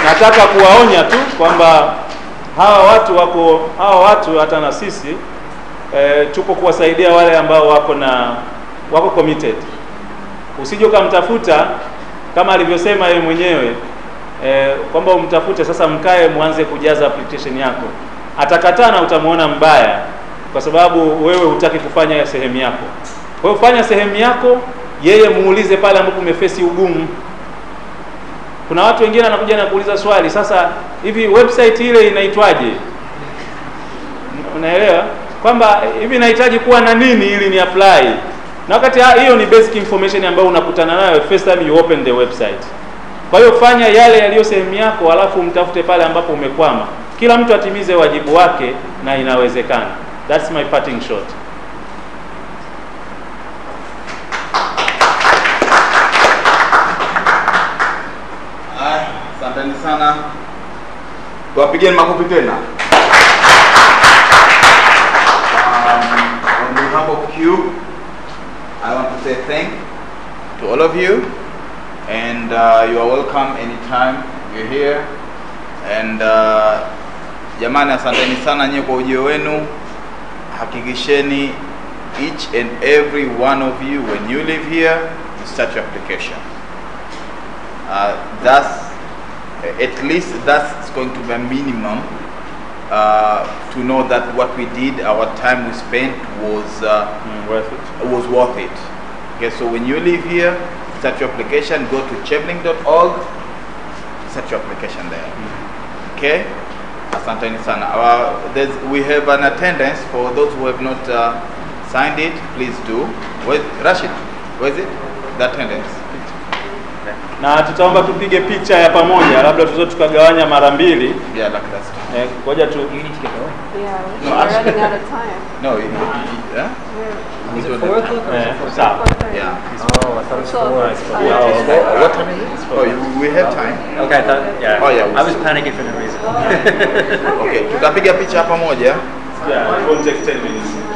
Nataka kuwaonya tu kwamba hawa watu hata na sisi tupo kuwasaidia wale ambao wako committed. Usije ukamtafuta kama alivyosema yeye mwenyewe kwamba umtafute sasa mkae muanze kujaza application yako. Atakataa na utamuona mbaya kwa sababu wewe hutaki kufanya sehemu yako. Kwa hiyo fanya sehemu yako, yeye muulize pale ambapo umefesi ugumu. Kuna watu wengine anakuja na kuuliza swali, sasa hivi website ile inaitwaje? Unaelewa? Kwamba hivi nahitaji kuwa na nini ili ni apply. Na wakati hiyo ni basic information ambayo unakutana nayo first time you open the website. Kwa hiyo fanya yale yaliyo sehemu yako, alafu mtafute pale ambapo umekwama. Kila mtu atimize wajibu wake na inawezekana. That's my parting shot. Asanteni sana. Tuwapigeni makofi tena. On behalf of Q, I want to say thank to all of you, and you are welcome anytime you're here. And jamani, asanteni sana nyie kwa ujio wenu. Hakikisheni each and every one of you, when you live here, you start your application. At least that's going to be a minimum to know that what we did, our time we spent was worth it. Okay, so when you live here, start your application. Go to chevening.org, start your application there. Okay, Asanteni sana. We have an attendance for those who have not signed it. Please do. Rashid, where is it? The attendance. Na tutaomba tupige picha ya pamoja, labda tuzote tukagawanya mara mbili. Yeah, like that. Ngoja tu. You need to get going. Yeah, No, we're running out of time. No, Is it 4 o'clock? Sawa. Yeah. Oh, I thought it was 4. What time is it? Oh, we have time. Okay, I thought, yeah. Oh, yeah. I was panicking for no reason. Okay, tutapiga picha pamoja. Yeah, it won't take 10 minutes.